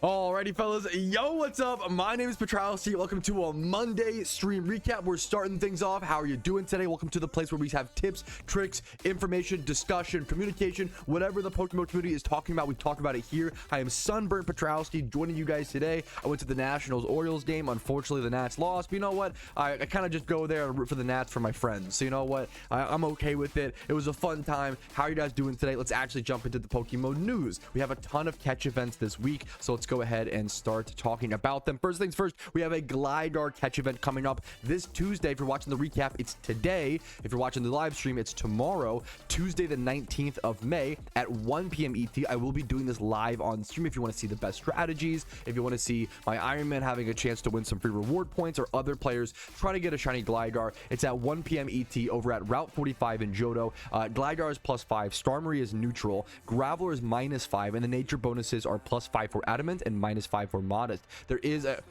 Alrighty, fellas, yo, what's up? My name is Patrouski. Welcome to a Monday stream recap. We're starting things off. How are you doing today? Welcome to the place where we have tips, tricks, information, discussion, communication, whatever the Pokemon community is talking about. We talk about it here. I am Sunburnt Patrouski, joining you guys today. I went to the Nationals Orioles game. Unfortunately, the Nats lost, but you know what? I kind of just go there and root for the Nats for my friends. So you know what? I'm okay with it. It was a fun time. How are you guys doing today? Let's actually jump into the PokeMMO news. We have a ton of catch events this week, so let's go ahead and start talking about them. First things first, we have a Gligar catch event coming up this Tuesday. If you're watching the recap, it's today. If you're watching the live stream, it's tomorrow, Tuesday the 19th of May at 1 p.m. ET. I will be doing this live on stream if you want to see the best strategies, if you want to see my Iron Man having a chance to win some free reward points, or other players trying to get a shiny Gligar. It's at 1 p.m. ET over at Route 45 in Johto. Gligar is +5, Starmie is neutral, Graveler is -5, and the nature bonuses are +5 for Adamant and -5 for Modest. There is a...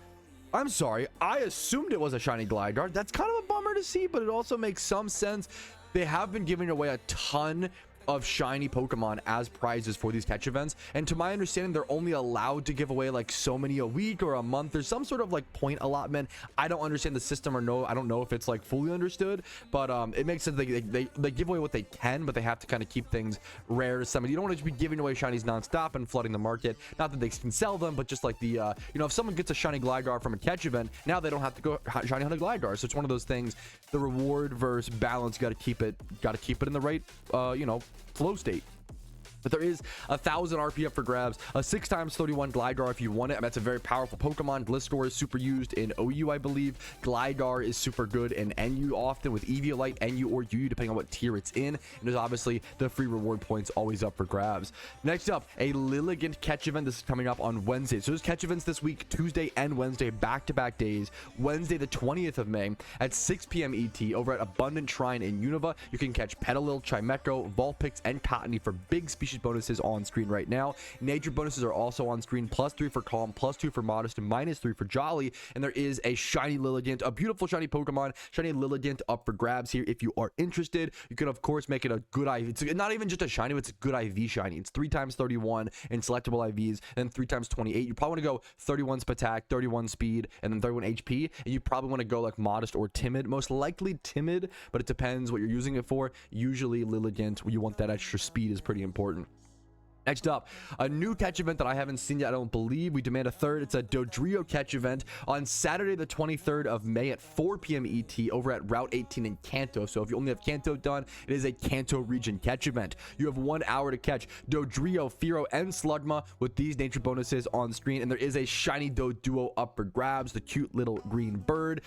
I'm sorry, I assumed it was a shiny Gligar. That's kind of a bummer to see, but it also makes some sense. They have been giving away a ton of shiny Pokemon as prizes for these catch events, and to my understanding, they're only allowed to give away like so many a week or a month. There's some sort of like point allotment. I don't understand the system, or no, I don't know if it's like fully understood, but it makes sense. They give away what they can, but they have to kind of keep things rare to some. You don't want to just be giving away shinies nonstop and flooding the market. Not that they can sell them, but just like the you know, if someone gets a shiny Gligar from a catch event, now they don't have to go shiny hunt a Gligar. So it's one of those things. The reward versus balance, got to keep it in the right you know, flow state. But there is 1,000 RP up for grabs, a 6x31 Gligar if you want it. I mean, that's a very powerful Pokemon. Gliscor is super used in OU, I believe. Gligar is super good in NU often with Eviolite, NU, or UU, depending on what tier it's in. And there's obviously the free reward points always up for grabs. Next up, a Lilligant catch event. This is coming up on Wednesday. So there's catch events this week, Tuesday and Wednesday, back-to-back days. Wednesday, the 20th of May at 6 p.m. ET over at Abundant Shrine in Unova. You can catch Petalil, Chimecho, Vulpix, and Cottony for big species bonuses on screen right now. Nature bonuses are also on screen, +3 for Calm, +2 for Modest, and -3 for Jolly. And there is a shiny Lilligant, a beautiful shiny Pokemon, shiny Lilligant up for grabs here if you are interested. You can of course make it a good IV. It's not even just a shiny, it's a good IV shiny. It's 3x31 in selectable IVs, and 3x28. You probably want to go 31 attack, 31 speed, and then 31 HP. And you probably want to go like Modest or Timid, most likely Timid, but it depends what you're using it for. Usually Lilligant, you want that extra speed, is pretty important. Next up, a new catch event that I haven't seen yet, I don't believe. We demand a third. It's a Dodrio catch event on Saturday the 23rd of May at 4 p.m. ET over at Route 18 in Kanto. So if you only have Kanto done, it is a Kanto region catch event. You have 1 hour to catch Dodrio, Fearow, and Slugma with these nature bonuses on screen. And there is a shiny Doduo up for grabs, the cute little green bird,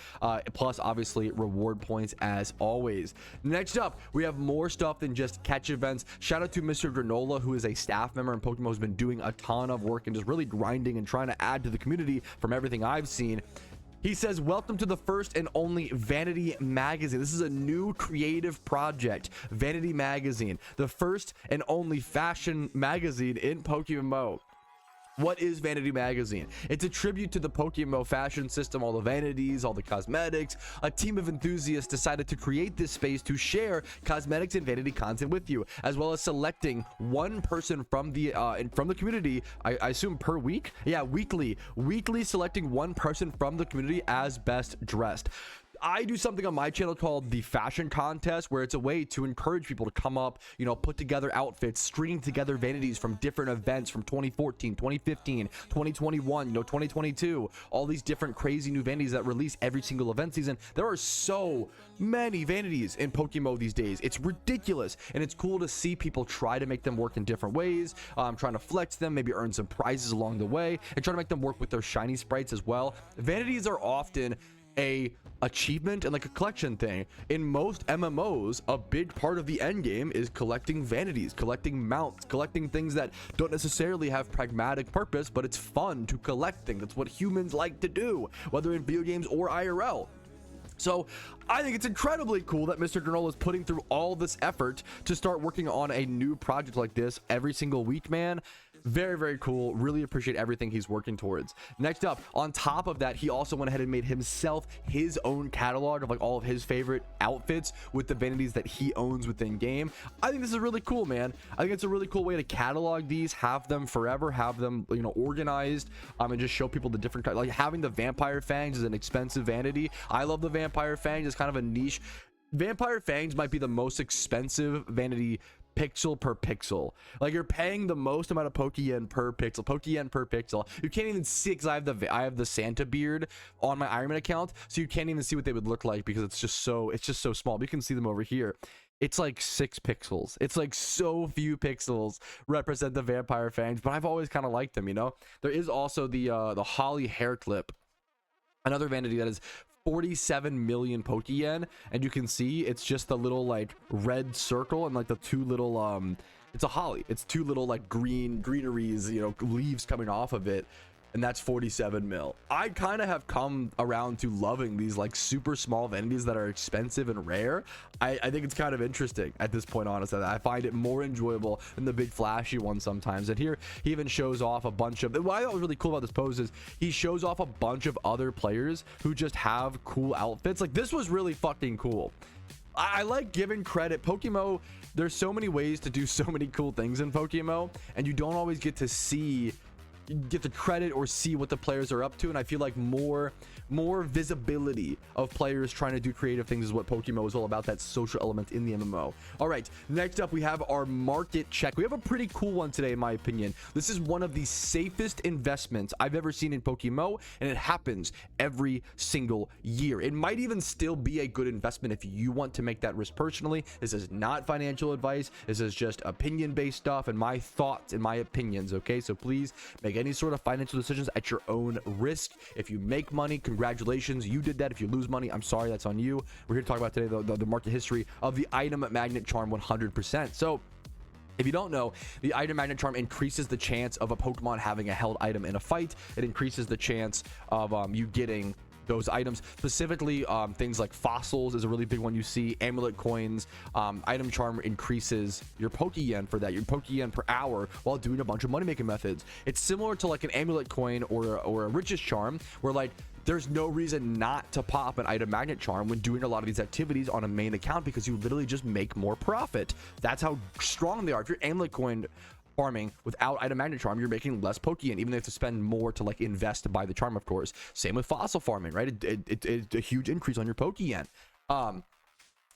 plus obviously reward points as always. Next up, we have more stuff than just catch events. Shout out to Mr. Granola, who is a staff member in PokeMMO, has been doing a ton of work and just really grinding and trying to add to the community from everything I've seen. He says, welcome to the first and only Vanity Magazine. This is a new creative project. Vanity Magazine, the first and only fashion magazine in PokeMMO. What is Vanity Magazine? It's a tribute to the PokeMMO fashion system, all the vanities, all the cosmetics. A team of enthusiasts decided to create this space to share cosmetics and vanity content with you, as well as selecting one person from the community. I assume per week? Yeah, weekly selecting one person from the community as best dressed. I do something on my channel called the fashion contest, where it's a way to encourage people to come up, you know, put together outfits, string together vanities from different events from 2014, 2015, 2021, you know, 2022, all these different crazy new vanities that release every single event season. There are so many vanities in PokeMMO these days. It's ridiculous, and it's cool to see people try to make them work in different ways, trying to flex them, maybe earn some prizes along the way, and trying to make them work with their shiny sprites as well. Vanities are often a achievement and like a collection thing. In most MMOs, a big part of the end game is collecting vanities, collecting mounts, collecting things that don't necessarily have pragmatic purpose, but it's fun to collect things. That's what humans like to do, whether in video games or IRL. So I think it's incredibly cool that Mr. Granola is putting through all this effort to start working on a new project like this every single week, man. Very, very cool. Really appreciate everything he's working towards. Next up, on top of that, he also went ahead and made himself his own catalog of like all of his favorite outfits with the vanities that he owns within game. I think this is really cool, man. I think it's a really cool way to catalog these, have them forever, have them, you know, organized, and just show people the different, like having the vampire fangs is an expensive vanity. I love the vampire fangs. It's kind of a niche. Vampire fangs might be the most expensive vanity pixel per pixel. Like, you're paying the most amount of Pokeyen per pixel. You can't even see, because I have the Santa beard on my Ironman account, so you can't even see what they would look like because it's just so small. But you can see them over here. It's like 6 pixels. It's like so few pixels represent the vampire fangs, but I've always kind of liked them, you know. There is also the Holly hair clip, another vanity that is 47 million Pokeyen, and you can see it's just the little like red circle and like the 2 little it's a holly, it's 2 little like greeneries, you know, leaves coming off of it, and that's 47 mil. I kind of have come around to loving these like super small vanities that are expensive and rare. I think it's kind of interesting at this point, honestly. I find it more enjoyable than the big flashy ones sometimes. And here he even shows off a bunch of, what I thought was really cool about this pose is he shows off a bunch of other players who just have cool outfits. Like, this was really fucking cool. I like giving credit. PokeMMO, there's so many ways to do so many cool things in PokeMMO, and you don't always get to get the credit or see what the players are up to. And I feel like more visibility of players trying to do creative things is what PokeMMO is all about, that social element in the MMO. All right, next up we have our market check. We have a pretty cool one today, in my opinion. This is one of the safest investments I've ever seen in PokeMMO, and it happens every single year. It might even still be a good investment if you want to make that risk personally. This is not financial advice. This is just opinion-based stuff and my thoughts and my opinions, okay? So please make any sort of financial decisions at your own risk. If you make money, congratulations, you did that. If you lose money, I'm sorry, that's on you. We're here to talk about today the market history of the item magnet charm 100%. So if you don't know, the item magnet charm increases the chance of a Pokemon having a held item in a fight. It increases the chance of you getting those items. Specifically, things like fossils is a really big one you see, amulet coins. Item charm increases your Pokeyen for that, your Pokeyen per hour, while doing a bunch of money making methods. It's similar to like an amulet coin or a riches charm, where like there's no reason not to pop an item magnet charm when doing a lot of these activities on a main account, because you literally just make more profit. That's how strong they are. If you're amulet coin farming without item magnet charm, you're making less Pokeyen, even if you have to spend more to like invest to buy the charm, of course. Same with fossil farming, right? It's a huge increase on your Pokeyen.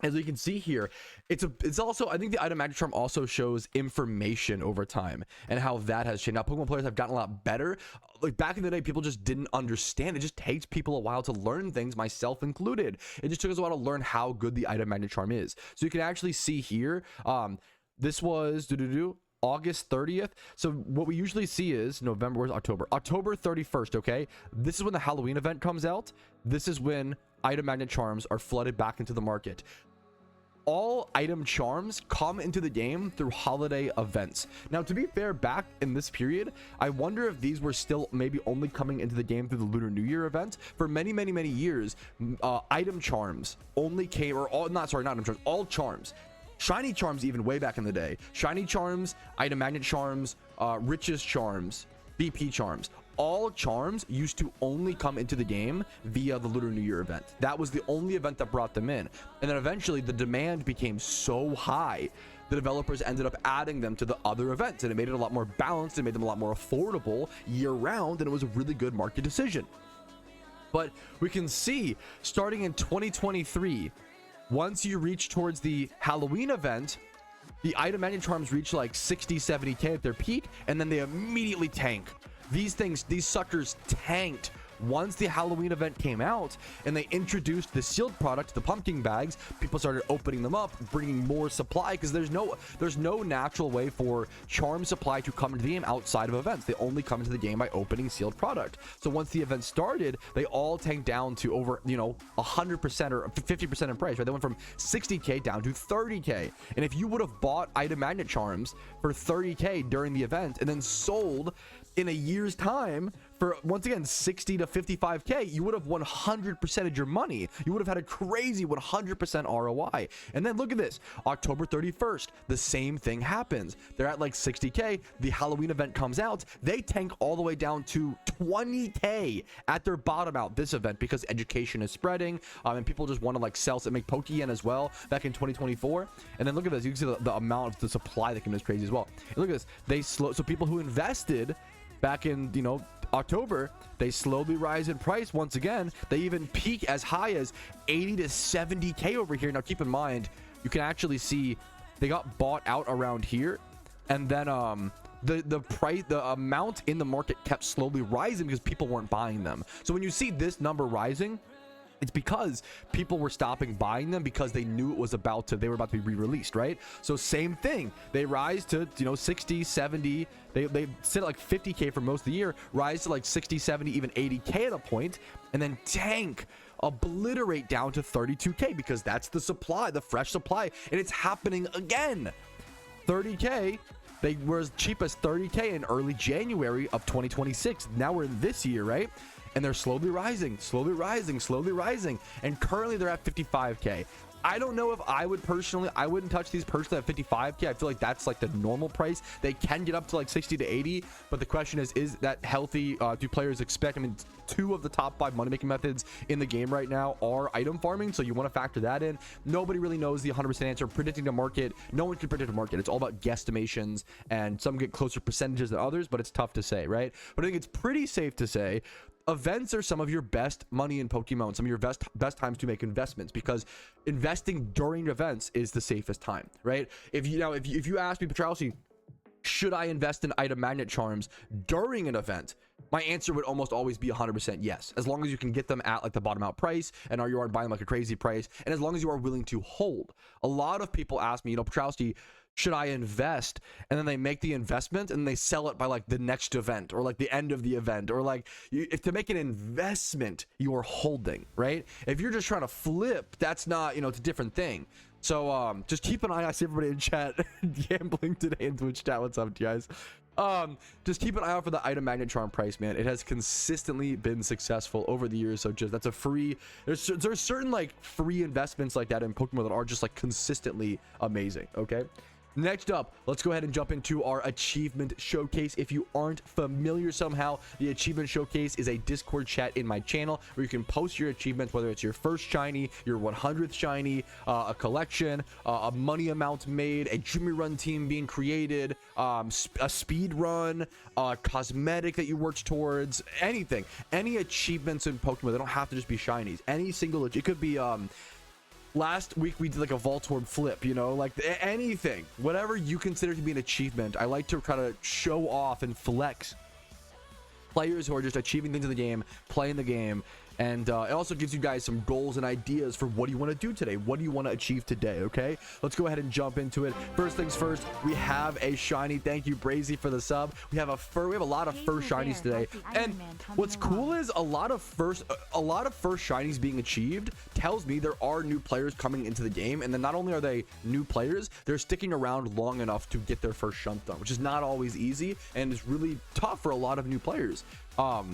As you can see here, it's also, I think the item magnet charm also shows information over time and how that has changed. Now, Pokemon players have gotten a lot better. Like, back in the day, people just didn't understand. It just takes people a while to learn things, myself included. It just took us a while to learn how good the item magnet charm is. So you can actually see here, this was August 30th. So what we usually see is October 31st. Okay, this is when the Halloween event comes out. This is when item magnet charms are flooded back into the market. All item charms come into the game through holiday events. Now, to be fair, back in this period, I wonder if these were still maybe only coming into the game through the Lunar New Year event. For many years, item charms only came, or all, not item charms, all charms, shiny charms, even way back in the day, shiny charms, item magnet charms, riches charms, BP charms, all charms used to only come into the game via the Lunar New Year event. That was the only event that brought them in. And then eventually the demand became so high, the developers ended up adding them to the other events, and it made it a lot more balanced. It made them a lot more affordable year round, and it was a really good market decision. But we can see, starting in 2023, once you reach towards the Halloween event, the item magnet charms reach like 60-70k at their peak, and then they immediately tank. These suckers tanked once the Halloween event came out, and they introduced the sealed product, the pumpkin bags. People started opening them up, bringing more supply, because there's no natural way for charm supply to come into the game outside of events. They only come into the game by opening sealed product. So once the event started, they all tanked down to over 100% or 50% in price, right? They went from 60k down to 30k. And if you would have bought item magnet charms for 30k during the event and then sold in a year's time, for once again 60 to 55k, you would have 100%ed your money. You would have had a crazy 100% ROI. And then look at this, October 31st, the same thing happens. They're at like 60k. The Halloween event comes out, they tank all the way down to 20k at their bottom out this event, because education is spreading, and people just want to like sell and make Pokeyen as well back in 2024. And then look at this, you can see the amount of the supply that came in is crazy as well. And look at this, so people who invested back in, you know, October, they slowly rise in price once again. They even peak as high as 80 to 70k over here. Now keep in mind, you can actually see they got bought out around here, and then the price, the amount in the market kept slowly rising because people weren't buying them. So when you see this number rising, it's because people were stopping buying them because they knew it was they were about to be re-released, right? So same thing, they rise to, you know, 60, 70, they sit at like 50k for most of the year, rise to like 60, 70, even 80k at a point, and then tank, obliterate down to 32k, because that's the supply, the fresh supply, and it's happening again. 30k, they were as cheap as 30k in early January of 2026. Now we're in this year, right? And they're slowly rising, slowly rising, slowly rising. And currently they're at 55k. I don't know if I would personally, I wouldn't touch these personally at 55k. I feel like that's like the normal price. They can get up to like 60 to 80, but the question is that healthy? Do players expect? I mean, 2 of the top 5 money making methods in the game right now are item farming, so you want to factor that in. Nobody really knows the 100% answer. Predicting the market, no one can predict the market. It's all about guesstimations, and some get closer percentages than others, but it's tough to say, right? But I think it's pretty safe to say events are some of your best money in Pokemon, some of your best times to make investments, because investing during events is the safest time, right? If you ask me, Patrouski, should I invest in item magnet charms during an event, my answer would almost always be 100% yes, as long as you can get them at like the bottom out price, and you aren't buying them like a crazy price, and as long as you are willing to hold. A lot of people ask me, you know, Patrouski, should I invest? And then they make the investment and they sell it by like the next event, or like the end of the event, or like if to make an investment, you are holding, right? If you're just trying to flip, that's not, you know, it's a different thing. So just keep an eye. I see everybody in chat gambling today in Twitch chat. What's up, guys? Just keep an eye out for the item magnet charm price, man. It has consistently been successful over the years. So just, that's a free, there's certain like free investments like that in Pokemon that are just like consistently amazing. Okay, next up, let's go ahead and jump into our achievement showcase. If you aren't familiar somehow, the achievement showcase is a Discord chat in my channel where you can post your achievements, whether it's your first shiny, your 100th shiny, a collection, a money amount made, a Jimmy Run team being created, a speed run, a cosmetic that you worked towards, anything, any achievements in Pokemon. They don't have to just be shinies. Any single, it could be last week we did like a Voltorb flip, you know, like anything, whatever you consider to be an achievement. I like to kind of show off and flex players who are just achieving things in the game, playing the game. And it also gives you guys some goals and ideas for what do you want to do today, what do you want to achieve today. Okay, let's go ahead and jump into it. First things first, we have a shiny. Thank you, Brazy, for the sub. We have a lot of first shinies today, and what's cool is a lot of first shinies being achieved tells me there are new players coming into the game, and then not only are they new players, they're sticking around long enough to get their first shunt done, which is not always easy and is really tough for a lot of new players.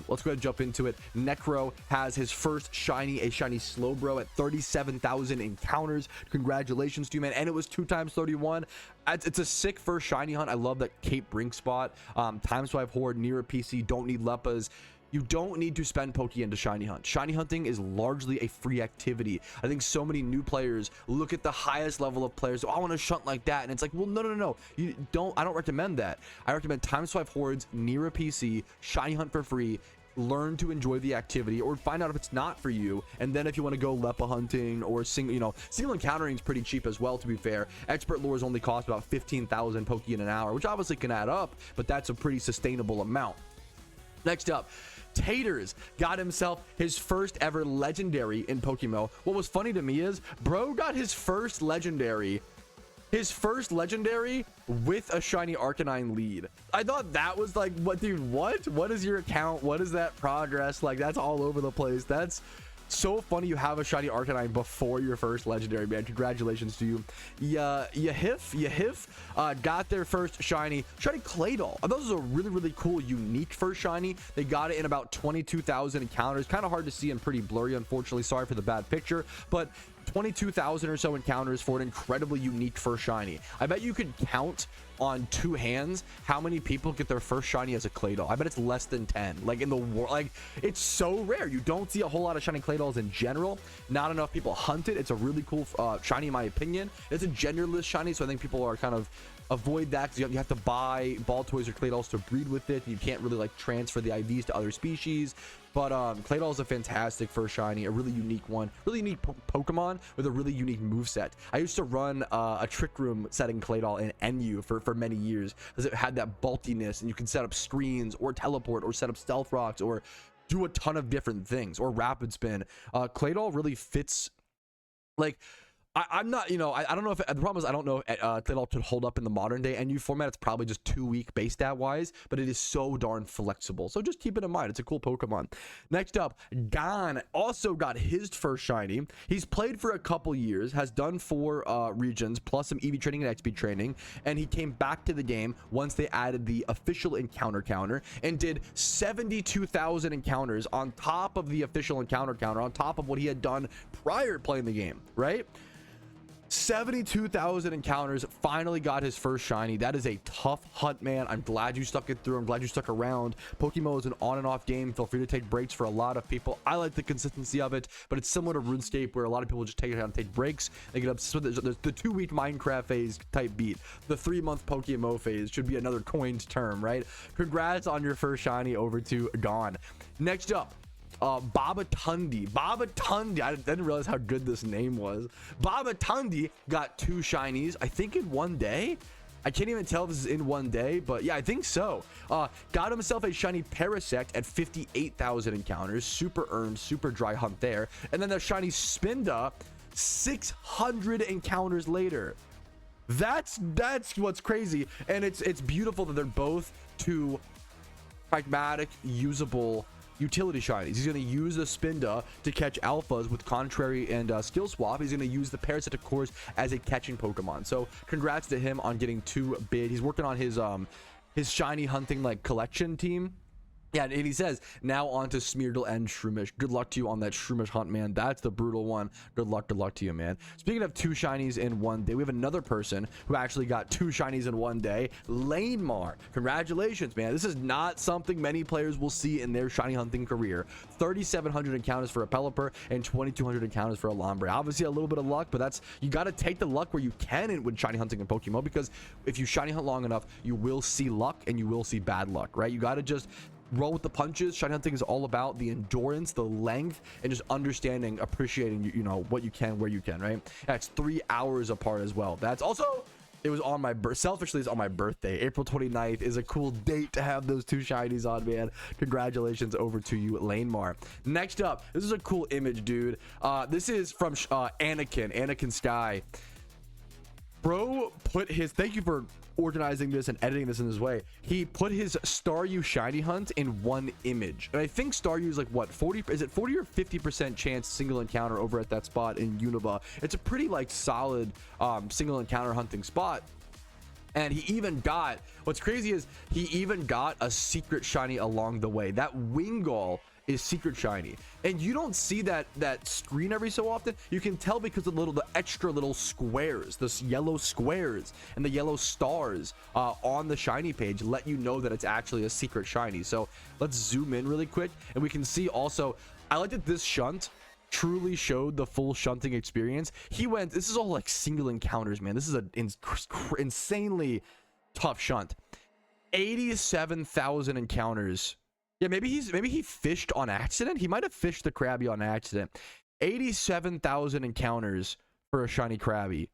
Let's go ahead and jump into it. Necro has his first shiny, a shiny Slowbro at 37,000 encounters. Congratulations to you, man. And it was 2 times 31. It's a sick first shiny hunt. I love that Cape Brink spot. Time Swipe Horde, near a PC, don't need Leppas. You don't need to spend Pokeyen to shiny hunt. Shiny hunting is largely a free activity. I think so many new players look at the highest level of players. Oh, I want to shunt like that, and it's like, well, no. You don't. I don't recommend that. I recommend Time Swipe Hordes near a PC, shiny hunt for free. Learn to enjoy the activity, or find out if it's not for you, and then if you want to go Leppa hunting or single encountering is pretty cheap as well, to be fair. Expert lures only cost about 15,000 Pokeyen an hour, which obviously can add up, but that's a pretty sustainable amount. Next up, Taters got himself his first ever legendary in PokeMMO. What was funny to me is bro got his first legendary with a shiny Arcanine lead. I thought that was like, what, dude, what is your account? What is that progress? Like, that's all over the place. That's So funny you have a shiny Arcanine before your first legendary, man. Congratulations to you. Yahif got their first shiny Claydol. I thought this was a really cool, unique first shiny. They got it in about 22,000 encounters. Kind of hard to see and pretty blurry, unfortunately. Sorry for the bad picture, but 22,000 or so encounters for an incredibly unique first shiny. I bet you could count on two hands how many people get their first shiny as a Claydol. I bet it's less than 10. Like in the world, like it's so rare. You don't see a whole lot of shiny Claydols in general. Not enough people hunt it. It's a really cool shiny in my opinion. It's a genderless shiny, so I think people are kind of avoid that because you have to buy ball toys or Claydols to breed with it. You can't really like transfer the IVs to other species. But Claydol is a fantastic first shiny, a really unique one, really unique Pokemon with a really unique moveset. I used to run a Trick Room setting Claydol in NU for many years because it had that bulkiness, and you can set up screens or teleport or set up stealth rocks or do a ton of different things, or rapid spin. Claydol really fits, like, I'm not, you know, I don't know if the problem is I don't know if Claydol could hold up in the modern day NU format. It's probably just too weak base stat wise, but it is so darn flexible. So just keep it in mind. It's a cool Pokemon. Next up, Gon also got his first shiny. He's played for a couple years, has done 4 regions plus some EV training and XP training, and he came back to the game once they added the official encounter counter and did 72,000 encounters on top of the official encounter counter, on top of what he had done prior to playing the game, right? 72,000 encounters, finally got his first shiny. That is a tough hunt, man. I'm glad you stuck it through. I'm glad you stuck around. PokeMMO is an on and off game. Feel free to take breaks for a lot of people. I like the consistency of it, but it's similar to RuneScape where a lot of people just take it out and take breaks. They get obsessed with it. There's the 2-week Minecraft phase type beat. The 3-month PokeMMO phase should be another coined term, right? Congrats on your first shiny over to Gon. Next up, Babatundi. I didn't realize how good this name was. Babatundi got 2 shinies, I think in one day. I can't even tell if this is in one day, but yeah, I think so. Got himself a shiny Parasect at 58,000 encounters. Super earned, super dry hunt there. And then the shiny Spinda 600 encounters later. That's what's crazy, and it's beautiful that they're both 2 pragmatic, usable utility shinies. He's going to use the Spinda to catch alphas with Contrary and Skill Swap. He's going to use the Parasect, of course, as a catching Pokemon. So congrats to him on getting 2 big. He's working on his shiny hunting like collection team. Yeah, and he says, now on to Smeargle and Shroomish. Good luck to you on that Shroomish hunt, man. That's the brutal one. Good luck to you, man. Speaking of 2 shinies in one day, we have another person who actually got 2 shinies in one day. Lanemar. Congratulations, man. This is not something many players will see in their shiny hunting career. 3,700 encounters for a Pelipper and 2,200 encounters for a Lombre. Obviously, a little bit of luck, but you got to take the luck where you can when shiny hunting in PokeMMO, because if you shiny hunt long enough, you will see luck and you will see bad luck, right? You got to just roll with the punches. Shiny hunting is all about the endurance, the length, and just understanding, appreciating, you know, what you can, where you can, right? That's 3 hours apart as well. That's also, it was on my selfishly, it's on my birthday. April 29th is a cool date to have those 2 shinies on, man. Congratulations over to you, Lanemar. Next up, this is a cool image, dude. This is from Anakin Sky. Bro put his, thank you for organizing this and editing this in this way. He put his Staryu shiny hunt in one image, and I think Staryu is like what, 40, is it 40 or 50% chance single encounter over at that spot in Unova. It's a pretty like solid single encounter hunting spot. And he even got, what's crazy is he even got a secret shiny along the way. That Wingull is secret shiny, and you don't see that screen every so often. You can tell because the extra little squares, this yellow squares and the yellow stars on the shiny page let you know that it's actually a secret shiny. So let's zoom in really quick, and we can see also, I like that this shunt truly showed the full shunting experience. This is all like single encounters, man. This is an insanely tough shunt. 87,000 encounters. Yeah, maybe he fished on accident. He might have fished the Krabby on accident. 87,000 encounters for a shiny Krabby.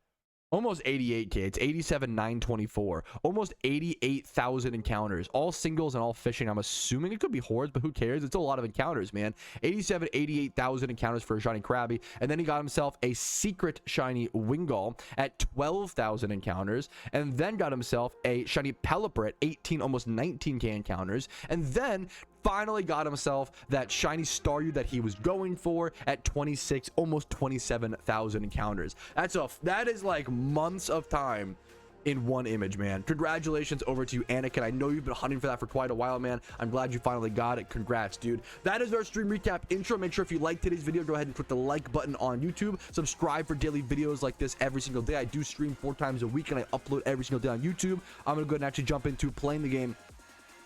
Almost 88k. It's 87,924. Almost 88,000 encounters. All singles and all fishing. I'm assuming it could be hordes, but who cares? It's a lot of encounters, man. 88,000 encounters for a shiny Krabby. And then he got himself a secret shiny Wingull at 12,000 encounters. And then got himself a shiny Pelipper at 18, almost 19k encounters. And then finally got himself that shiny Staryu that he was going for at 26, almost 27,000 encounters. That is like months of time in one image, man. Congratulations over to you, Anakin. I know you've been hunting for that for quite a while, man. I'm glad you finally got it. Congrats, dude. That is our stream recap intro. Make sure if you like today's video, go ahead and click the like button on YouTube. Subscribe for daily videos like this every single day. I do stream 4 times a week and I upload every single day on YouTube. I'm gonna go ahead and actually jump into playing the game,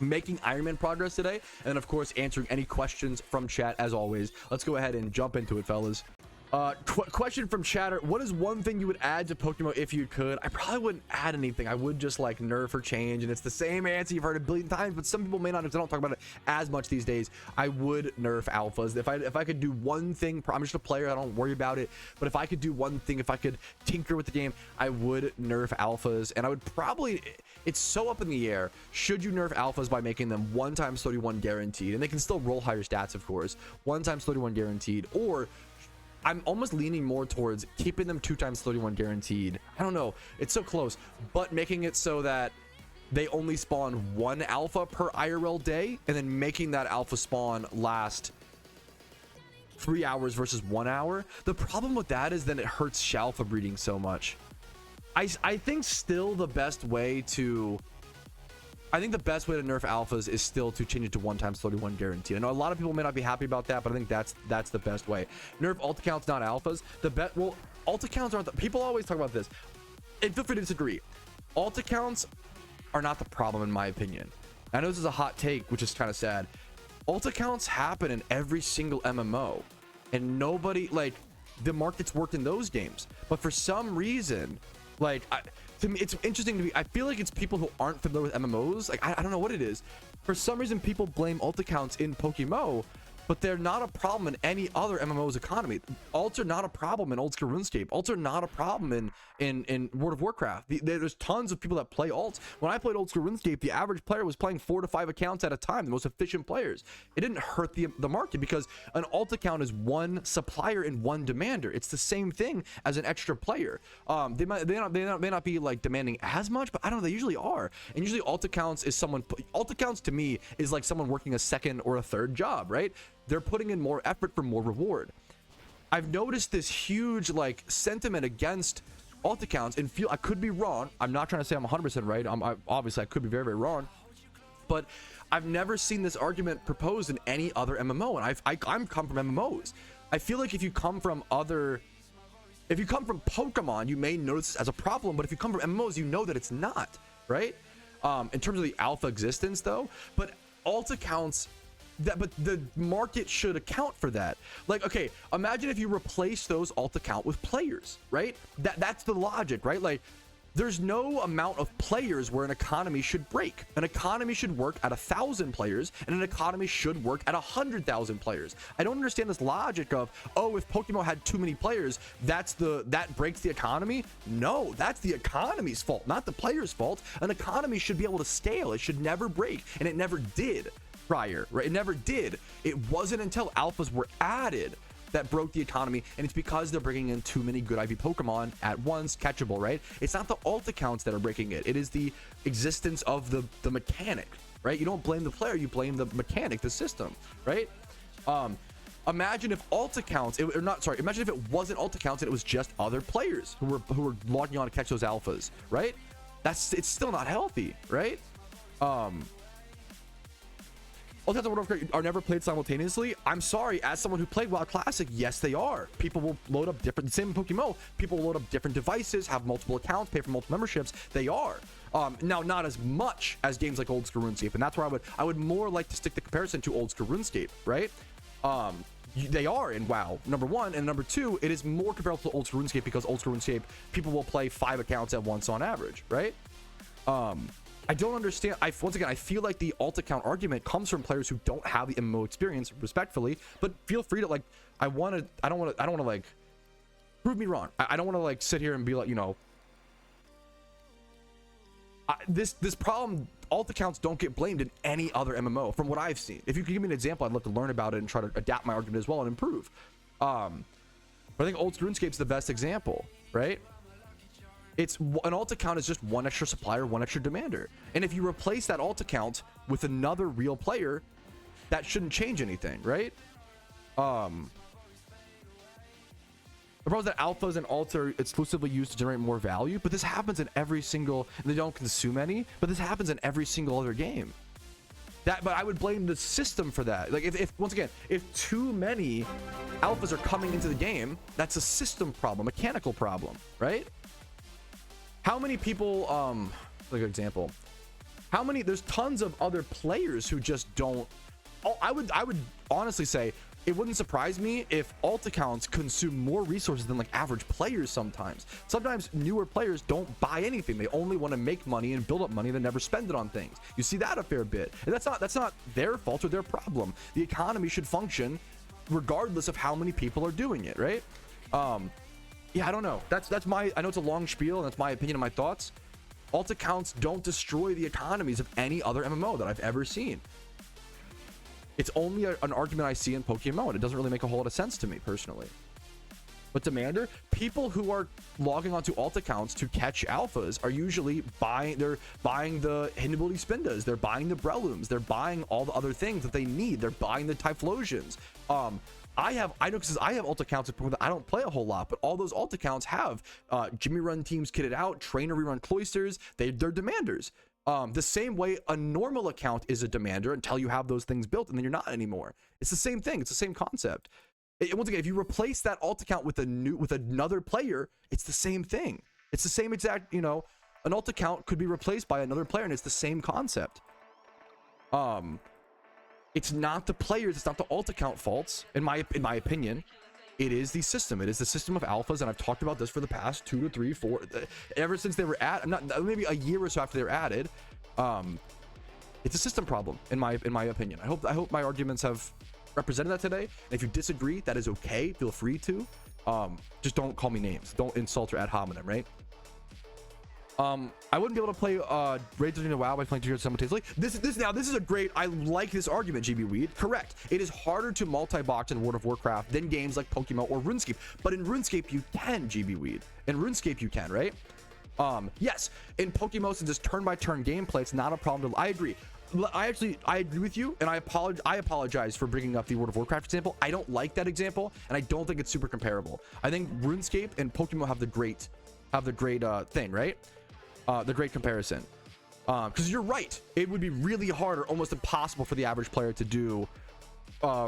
making Iron Man progress today, and then of course answering any questions from chat as always. Let's go ahead and jump into it, fellas. Question from chatter: what is one thing you would add to PokeMMO if you could? I probably wouldn't add anything. I would just like nerf or change, and it's the same answer you've heard a billion times, but some people may not, because I don't talk about it as much these days. I would nerf alphas. If I could do one thing, I'm just a player, I don't worry about it, but if I could do one thing, if I could tinker with the game, I would nerf alphas. And I would probably, it's so up in the air, should you nerf alphas by making them 1 times 31 guaranteed, and they can still roll higher stats, of course, 1 times 31 guaranteed, or I'm almost leaning more towards keeping them 2 times 31 guaranteed. I don't know, it's so close, but making it so that they only spawn 1 alpha per IRL day, and then making that alpha spawn last 3 hours versus 1 hour. The problem with that is then it hurts Shalfa breeding so much. I think still the best way to nerf alphas is still to change it to 1 times 31 guaranteed. I know a lot of people may not be happy about that, but I think that's the best way. Nerf alt accounts, not alphas. Well, alt accounts aren't people always talk about this, and feel free to disagree. Alt accounts are not the problem in my opinion. I know this is a hot take, which is kind of sad. Alt accounts happen in every single MMO, and nobody, like, the market's worked in those games, but for some reason, like, to me, it's interesting to me. I feel like it's people who aren't familiar with MMOs. Like, I don't know what it is. For some reason, people blame alt accounts in PokeMMO, but they're not a problem in any other MMO's economy. Alts are not a problem in old school RuneScape. Alts are not a problem in World of Warcraft. There's tons of people that play alts. When I played old school RuneScape, the average player was playing 4 to 5 accounts at a time, the most efficient players. It didn't hurt the market because an alt account is 1 supplier and 1 demander. It's the same thing as an extra player. They may not be like demanding as much, but I don't know, they usually are. And usually alt accounts to me is like someone working a 2nd or a 3rd job, right? They're putting in more effort for more reward. I've noticed this huge like sentiment against alt accounts, and I could be wrong. I'm not trying to say I'm 100% right. Obviously I could be very, very wrong, but I've never seen this argument proposed in any other MMO. And I'm come from MMOs. I feel like if you come from Pokemon, you may notice this as a problem, but if you come from MMOs, you know that it's not, right? In terms of the alpha existence though, but alt accounts, but the market should account for that. Like, okay, imagine if you replace those alt account with players, right? That's the logic, right? Like, there's no amount of players where an economy should break. An economy should work at 1,000 players, and an economy should work at 100,000 players. I don't understand this logic of, oh, if PokeMMO had too many players, that breaks the economy. No, that's the economy's fault, not the player's fault. An economy should be able to scale. It should never break, and it never did prior, right? It never did. It wasn't until alphas were added that broke the economy, and it's because they're bringing in too many good IV Pokemon at once, catchable, right? It's not the alt accounts that are breaking it. It is the existence of the mechanic, right? You don't blame the player, you blame the mechanic, the system, right? Imagine if alt accounts, imagine if it wasn't alt accounts and it was just other players who were logging on to catch those alphas, right? It's still not healthy, right? Alt accounts and World of Warcraft are never played simultaneously. I'm sorry, as someone who played WoW Classic, yes, they are. People will load up different, same in PokeMMO, people will load up different devices, have multiple accounts, pay for multiple memberships. They are. Now, not as much as games like old school RuneScape, and that's where I would more like to stick the comparison to old school RuneScape, right? They are in WoW, number 1, and number 2, it is more comparable to old school RuneScape because old school RuneScape, people will play 5 accounts at once on average, right? I don't understand. Once again, I feel like the alt account argument comes from players who don't have the MMO experience, respectfully, but feel free to, like, I don't want to like prove me wrong. I don't want to like sit here and be like, you know, this problem, alt accounts don't get blamed in any other MMO from what I've seen. If you could give me an example, I'd love to learn about it and try to adapt my argument as well and improve. But I think old RuneScape's the best example, right? It's an alt account is just 1 extra supplier, 1 extra demander, and if you replace that alt account with another real player, that shouldn't change anything, right? The problem is that alphas and alts are exclusively used to generate more value, but this happens in every single, and they don't consume any, but this happens in every single other game. But I would blame the system for that. Like if once again, if too many alphas are coming into the game, that's a system problem, mechanical problem, right? How many people, like an example, there's tons of other players who just don't, I would honestly say, it wouldn't surprise me if alt accounts consume more resources than like average players sometimes. Sometimes newer players don't buy anything. They only want to make money and build up money, then never spend it on things. You see that a fair bit. And that's not their fault or their problem. The economy should function regardless of how many people are doing it, right? Yeah, I don't know. That's my, I know it's a long spiel and that's my opinion and my thoughts. Alt accounts don't destroy the economies of any other MMO that I've ever seen. It's only an argument I see in PokeMMO, and it doesn't really make a whole lot of sense to me personally. But Demander, people who are logging onto alt accounts to catch alphas are usually buying the hidden ability Spindas, they're buying the Brelooms, they're buying all the other things that they need, they're buying the Typhlosions. I know because I have alt accounts that I don't play a whole lot, but all those alt accounts have Jimmy Run teams kitted out, trainer rerun cloisters, they're demanders. The same way a normal account is a demander until you have those things built and then you're not anymore. It's the same thing. It's the same concept. Once again, if you replace that alt account with another player, it's the same thing. It's the same exact, an alt account could be replaced by another player and it's the same concept. It's not the players, it's not the alt account faults, in my opinion. It is the system. It is the system of alphas, and I've talked about this for the past 2 to 3, 4, ever since they were maybe a year or so after they were added. It's a system problem, in my opinion. I hope my arguments have represented that today. And if you disagree, that is okay. Feel free to. Just don't call me names. Don't insult or ad hominem, right? I wouldn't be able to play Raids of WoW by playing 2 heroes simultaneously. This is a great, I like this argument, GB Weed. Correct. It is harder to multi-box in World of Warcraft than games like PokeMMO or RuneScape. But in RuneScape you can, GB Weed. In RuneScape you can, right? Yes, in PokeMMO, since it's turn-by-turn gameplay, it's not a problem. I agree. I agree with you, and I apologize for bringing up the World of Warcraft example. I don't like that example, and I don't think it's super comparable. I think RuneScape and PokeMMO have the great thing, right? The great comparison, because you're right, it would be really hard or almost impossible for the average player to do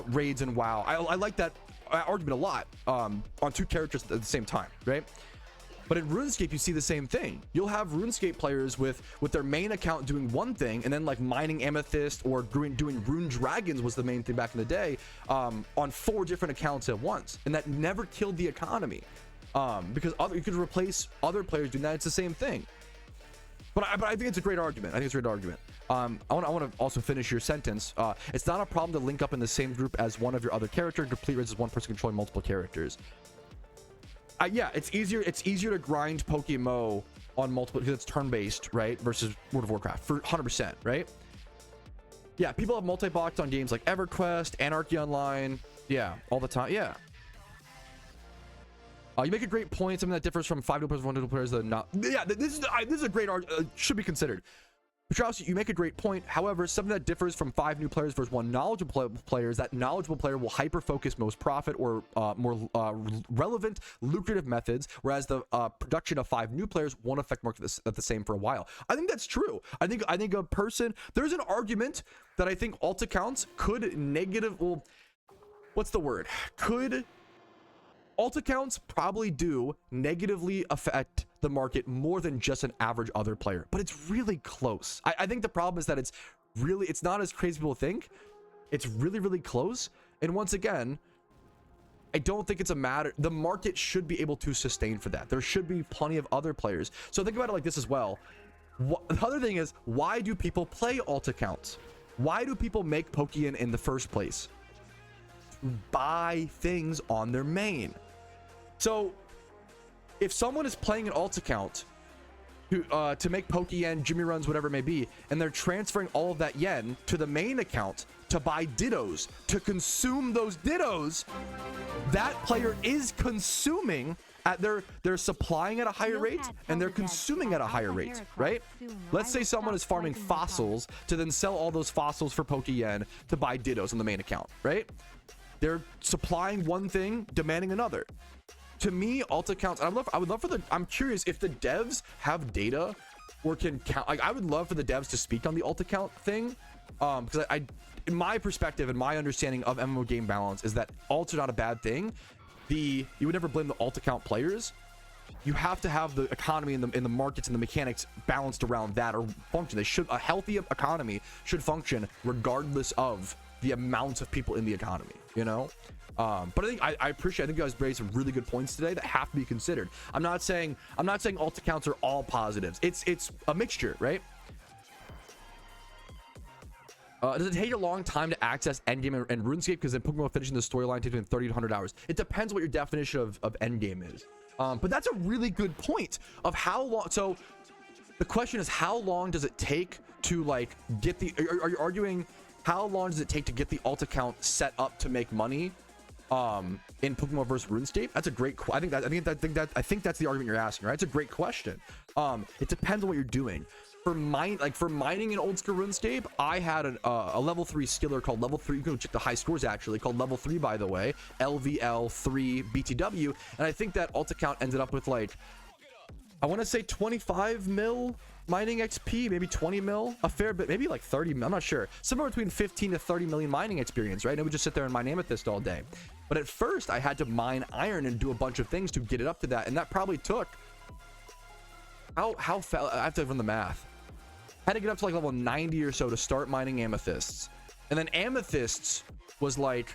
raids in WoW. I like that argument a lot, on 2 characters at the same time, right? But in RuneScape you see the same thing. You'll have RuneScape players with their main account doing one thing and then like mining amethyst or doing rune dragons was the main thing back in the day, on 4 different accounts at once, and that never killed the economy, because you could replace other players doing that. It's the same thing. But I think it's a great argument. I want to also finish your sentence. It's not a problem to link up in the same group as one of your other characters. Complete raids is one person controlling multiple characters. Yeah, it's easier to grind PokeMMO on multiple because it's turn-based, right? Versus World of Warcraft for 100%, right? Yeah, people have multi-boxed on games like EverQuest, Anarchy Online. Yeah, all the time. Yeah. You make a great point. Something that differs from 5 new players, 1 new players. Yeah, this is a great argument. Should be considered. Patrouski, you make a great point. However, something that differs from 5 new players versus 1 knowledgeable player is that knowledgeable player will hyper focus most profit or more relevant, lucrative methods, whereas the production of 5 new players won't affect market at the same for a while. I think that's true. I think a person, there's an argument that I think alt accounts could alt accounts probably do negatively affect the market more than just an average other player, but it's really close. I think the problem is that it's not as crazy as people think. It's really, really close. And once again, I don't think it's a matter. The market should be able to sustain for that. There should be plenty of other players. So think about it like this as well. The other thing is, why do people play alt accounts? Why do people make Pokeyen in the first place? To buy things on their main. So if someone is playing an alt account to make Pokeyen, Jimmy runs, whatever it may be, and they're transferring all of that yen to the main account to buy Dittos, to consume those Dittos, that player is consuming they're supplying at a higher rate and they're consuming at a higher rate, right? Let's say someone is farming fossils to then sell all those fossils for Pokeyen to buy Dittos on the main account, right? They're supplying one thing, demanding another. To me, alt accounts, I'm curious if the devs have data or can count. Like, I would love for the devs to speak on the alt account thing, because in my perspective and my understanding of MMO game balance is that alts are not a bad thing. You would never blame the alt account players. You have to have the economy and the markets and the mechanics balanced around that or function. A healthy economy should function regardless of the amount of people in the economy, you know? But I think you guys raised some really good points today that have to be considered. I'm not saying alt accounts are all positives. It's a mixture, right? Does it take a long time to access endgame and RuneScape? Because in PokeMMO finishing the storyline takes between 30 to 100 hours. It depends what your definition of endgame is. But that's a really good point of how long. So the question is, how long does it take to like get the? Are you arguing how long does it take to get the alt account set up to make money? In PokeMMO versus RuneScape? That's a great I think that's the argument you're asking, right? It's a great question. It depends on what you're doing. For mining in old school RuneScape, I had a level 3 skiller called level 3. You can go check the high scores actually, called level 3, by the way, LVL3 BTW, and I think that alt account ended up with like, I want to say 25 mil mining XP, maybe 20 mil, a fair bit, maybe like 30 mil, I'm not sure, somewhere between 15 to 30 million mining experience, right? And we just sit there and mine amethyst all day. But at first I had to mine iron and do a bunch of things to get it up to that, and that probably took how fast, I have to run the math. I had to get up to like level 90 or so to start mining amethysts, and then amethysts was like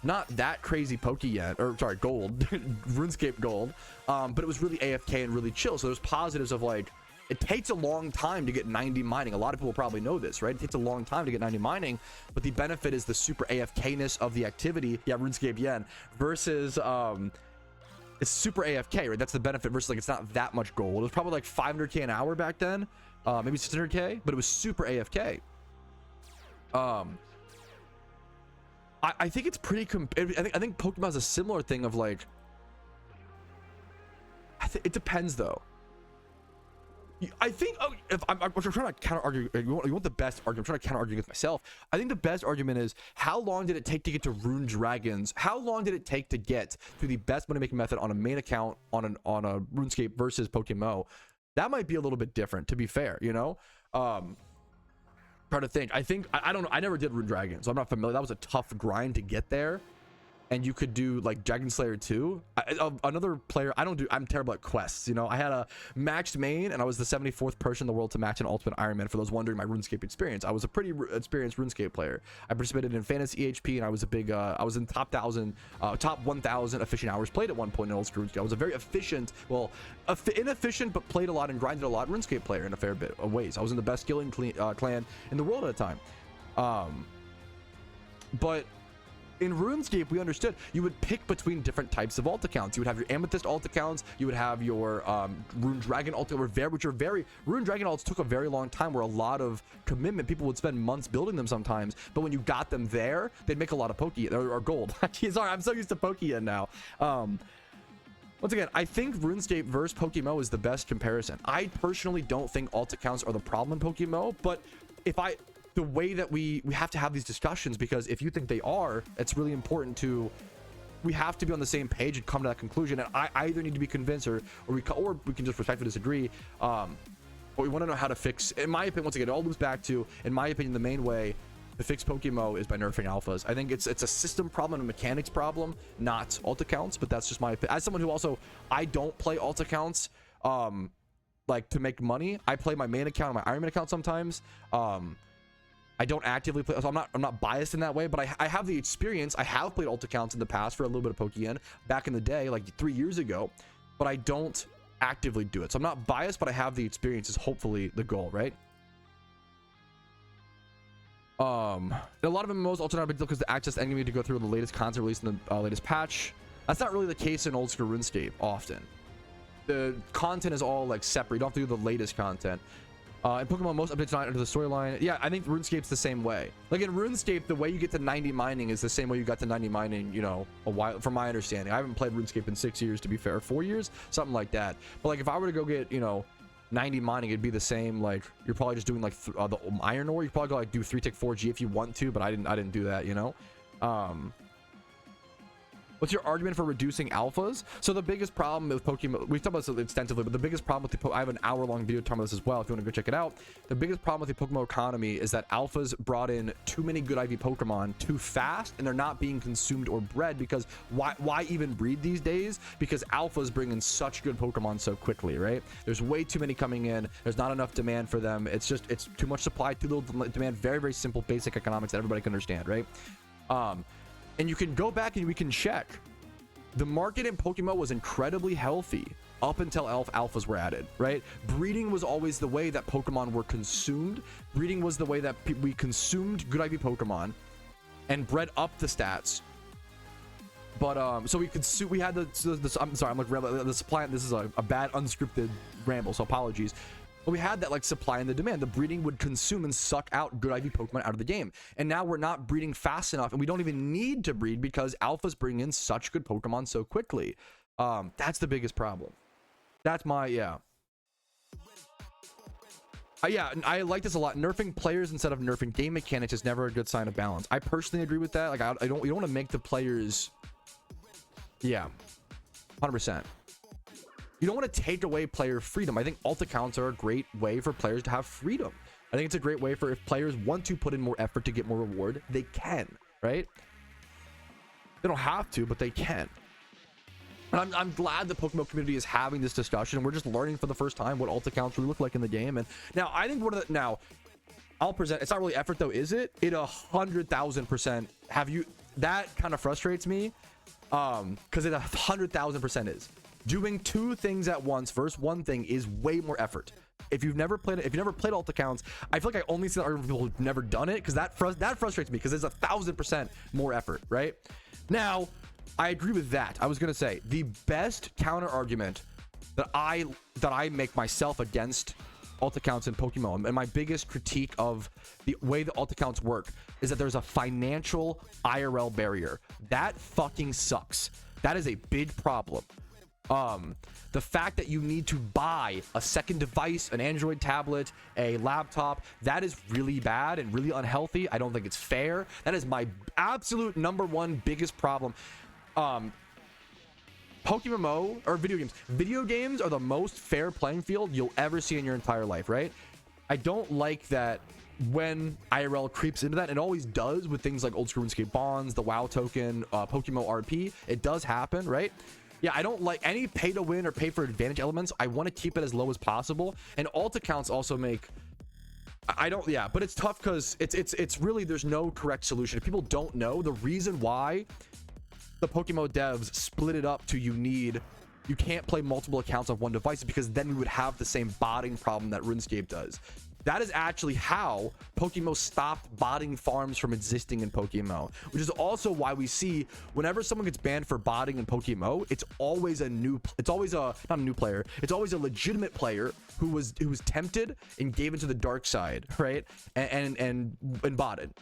not that crazy Pokeyen, or sorry, gold, RuneScape gold, but it was really AFK and really chill. So there's positives of like, it takes a long time to get 90 mining. A lot of people probably know this, right? It takes a long time to get 90 mining, but the benefit is the super AFK-ness of the activity. Yeah, RuneScape Yen versus it's super AFK, right? That's the benefit versus like it's not that much gold. It was probably like 500k an hour back then, maybe 600k, but it was super AFK. I think it's pretty I think PokeMMO has a similar thing of like, it depends though. I think, if I'm trying to counter argue, you want the best argument, I'm trying to counter argue with myself. I think the best argument is, how long did it take to get to Rune Dragons? How long did it take to get to the best money making method on a main account on a RuneScape versus PokeMMO? That might be a little bit different, to be fair, you know? Trying to think. I don't know. I never did Rune Dragons, so I'm not familiar. That was a tough grind to get there. And you could do like Dragon Slayer 2. Another player, I'm terrible at quests, you know. I had a maxed main and I was the 74th person in the world to max an ultimate Iron Man. For those wondering my RuneScape experience, I was a pretty experienced RuneScape player. I participated in fantasy EHP, and I was a big I was in top 1000 efficient hours played at one point in old school RuneScape. I was a very efficient, well, inefficient but played a lot and grinded a lot RuneScape player in a fair bit of ways. I was in the best skilling clan in the world at the time. But in RuneScape, we understood you would pick between different types of alt accounts. You would have your Amethyst alt accounts, you would have your Rune Dragon alt, which are very, Rune Dragon alts took a very long time, where a lot of commitment. People would spend months building them sometimes, but when you got them there, they'd make a lot of Pokeyen or gold. Sorry, I'm so used to Pokeyen now. Once again, I think RuneScape versus PokeMMO is the best comparison. I personally don't think alt accounts are the problem in PokeMMO, but the way that we have to have these discussions, because if you think they are, it's really important we have to be on the same page and come to that conclusion. And I either need to be convinced or we can just respectfully disagree. But we want to know how to fix, in my opinion, once again, it all loops back to, in my opinion, the main way to fix PokeMMO is by nerfing alphas. I think it's a system problem, a mechanics problem, not alt accounts, but that's just my opinion. As someone who also, I don't play alt accounts like to make money. I play my main account and my Iron Man account sometimes. I don't actively play, so I'm not biased in that way, but I have the experience. I have played alt accounts in the past for a little bit of Pokeyen back in the day, like 3 years ago, but I don't actively do it. So I'm not biased, but I have the experience, is hopefully the goal, right? A lot of MMOs also not a big deal because the access enemy to go through the latest content released in the latest patch. That's not really the case in old school RuneScape often. The content is all like separate. You don't have to do the latest content. And Pokemon most updates not into the storyline. Yeah, I think RuneScape's the same way. Like in RuneScape, the way you get to 90 mining is the same way you got to 90 mining, you know, a while, from my understanding. I haven't played RuneScape in 6 years, to be fair, 4 years, something like that. But like if I were to go get, you know, 90 mining, it'd be the same. Like you're probably just doing like the iron ore. You probably go like do 3 tick 4G if you want to, but I didn't do that, you know. What's your argument for reducing alphas? So the biggest problem with Pokemon, we've talked about this extensively, but the biggest problem with the I have an hour-long video talking about this as well if you want to go check it out. The biggest problem with the PokeMMO economy is that alphas brought in too many good IV Pokemon too fast, and they're not being consumed or bred because why even breed these days? Because alphas bring in such good Pokemon so quickly, right? There's way too many coming in. There's not enough demand for them. It's too much supply, too little demand. Very, very simple, basic economics that everybody can understand, right? And you can go back and we can check. The market in PokeMMO was incredibly healthy up until alphas were added, right? Breeding was always the way that Pokemon were consumed. Breeding was the way that we consumed good IV Pokemon and bred up the stats. But so we had the I'm sorry, I'm like the supply. This is a bad unscripted ramble, so apologies. But we had that like supply and the demand. The breeding would consume and suck out good IV Pokemon out of the game. And now we're not breeding fast enough, and we don't even need to breed because alphas bring in such good Pokemon so quickly. That's the biggest problem. That's my yeah, I like this a lot. Nerfing players instead of nerfing game mechanics is never a good sign of balance. I personally agree with that. Like you don't want to make the players, yeah, 100%. You don't want to take away player freedom. I think alt accounts are a great way for players to have freedom. I think it's a great way for if players want to put in more effort to get more reward, they can, right? They don't have to, but they can. And I'm glad the PokeMMO community is having this discussion. We're just learning for the first time what alt accounts really look like in the game. And now I think I'll present. It's not really effort though, is it? It 100,000%. Have you? That kind of frustrates me, because it 100,000% is. Doing 2 things at once versus 1 thing is way more effort. If you've never played alt accounts, I feel like I only see that argument for people who've never done it, because that frustrates me, because it's 1,000% more effort, right? Now, I agree with that. I was gonna say the best counter argument that I make myself against alt accounts in PokeMMO, and my biggest critique of the way the alt accounts work, is that there's a financial IRL barrier. That fucking sucks. That is a big problem. The fact that you need to buy a second device, an Android tablet, a laptop, that is really bad and really unhealthy. I don't think it's fair. That is my absolute #1 biggest problem. PokeMMO or video games are the most fair playing field you'll ever see in your entire life, right? I don't like that when IRL creeps into that. It always does with things like old school RuneScape bonds, the WoW token, PokeMMO RP. It does happen, right? Yeah, I don't like any pay to win or pay for advantage elements. I want to keep it as low as possible. And alt accounts also make, but it's tough because it's really, there's no correct solution. If people don't know the reason why the PokeMMO devs split it up to you can't play multiple accounts on one device, because then we would have the same botting problem that RuneScape does. That is actually how PokeMMO stopped botting farms from existing in PokeMMO, which is also why we see whenever someone gets banned for botting in PokeMMO, it's always not a new player. It's always a legitimate player who was tempted and gave into the dark side, right? And botted.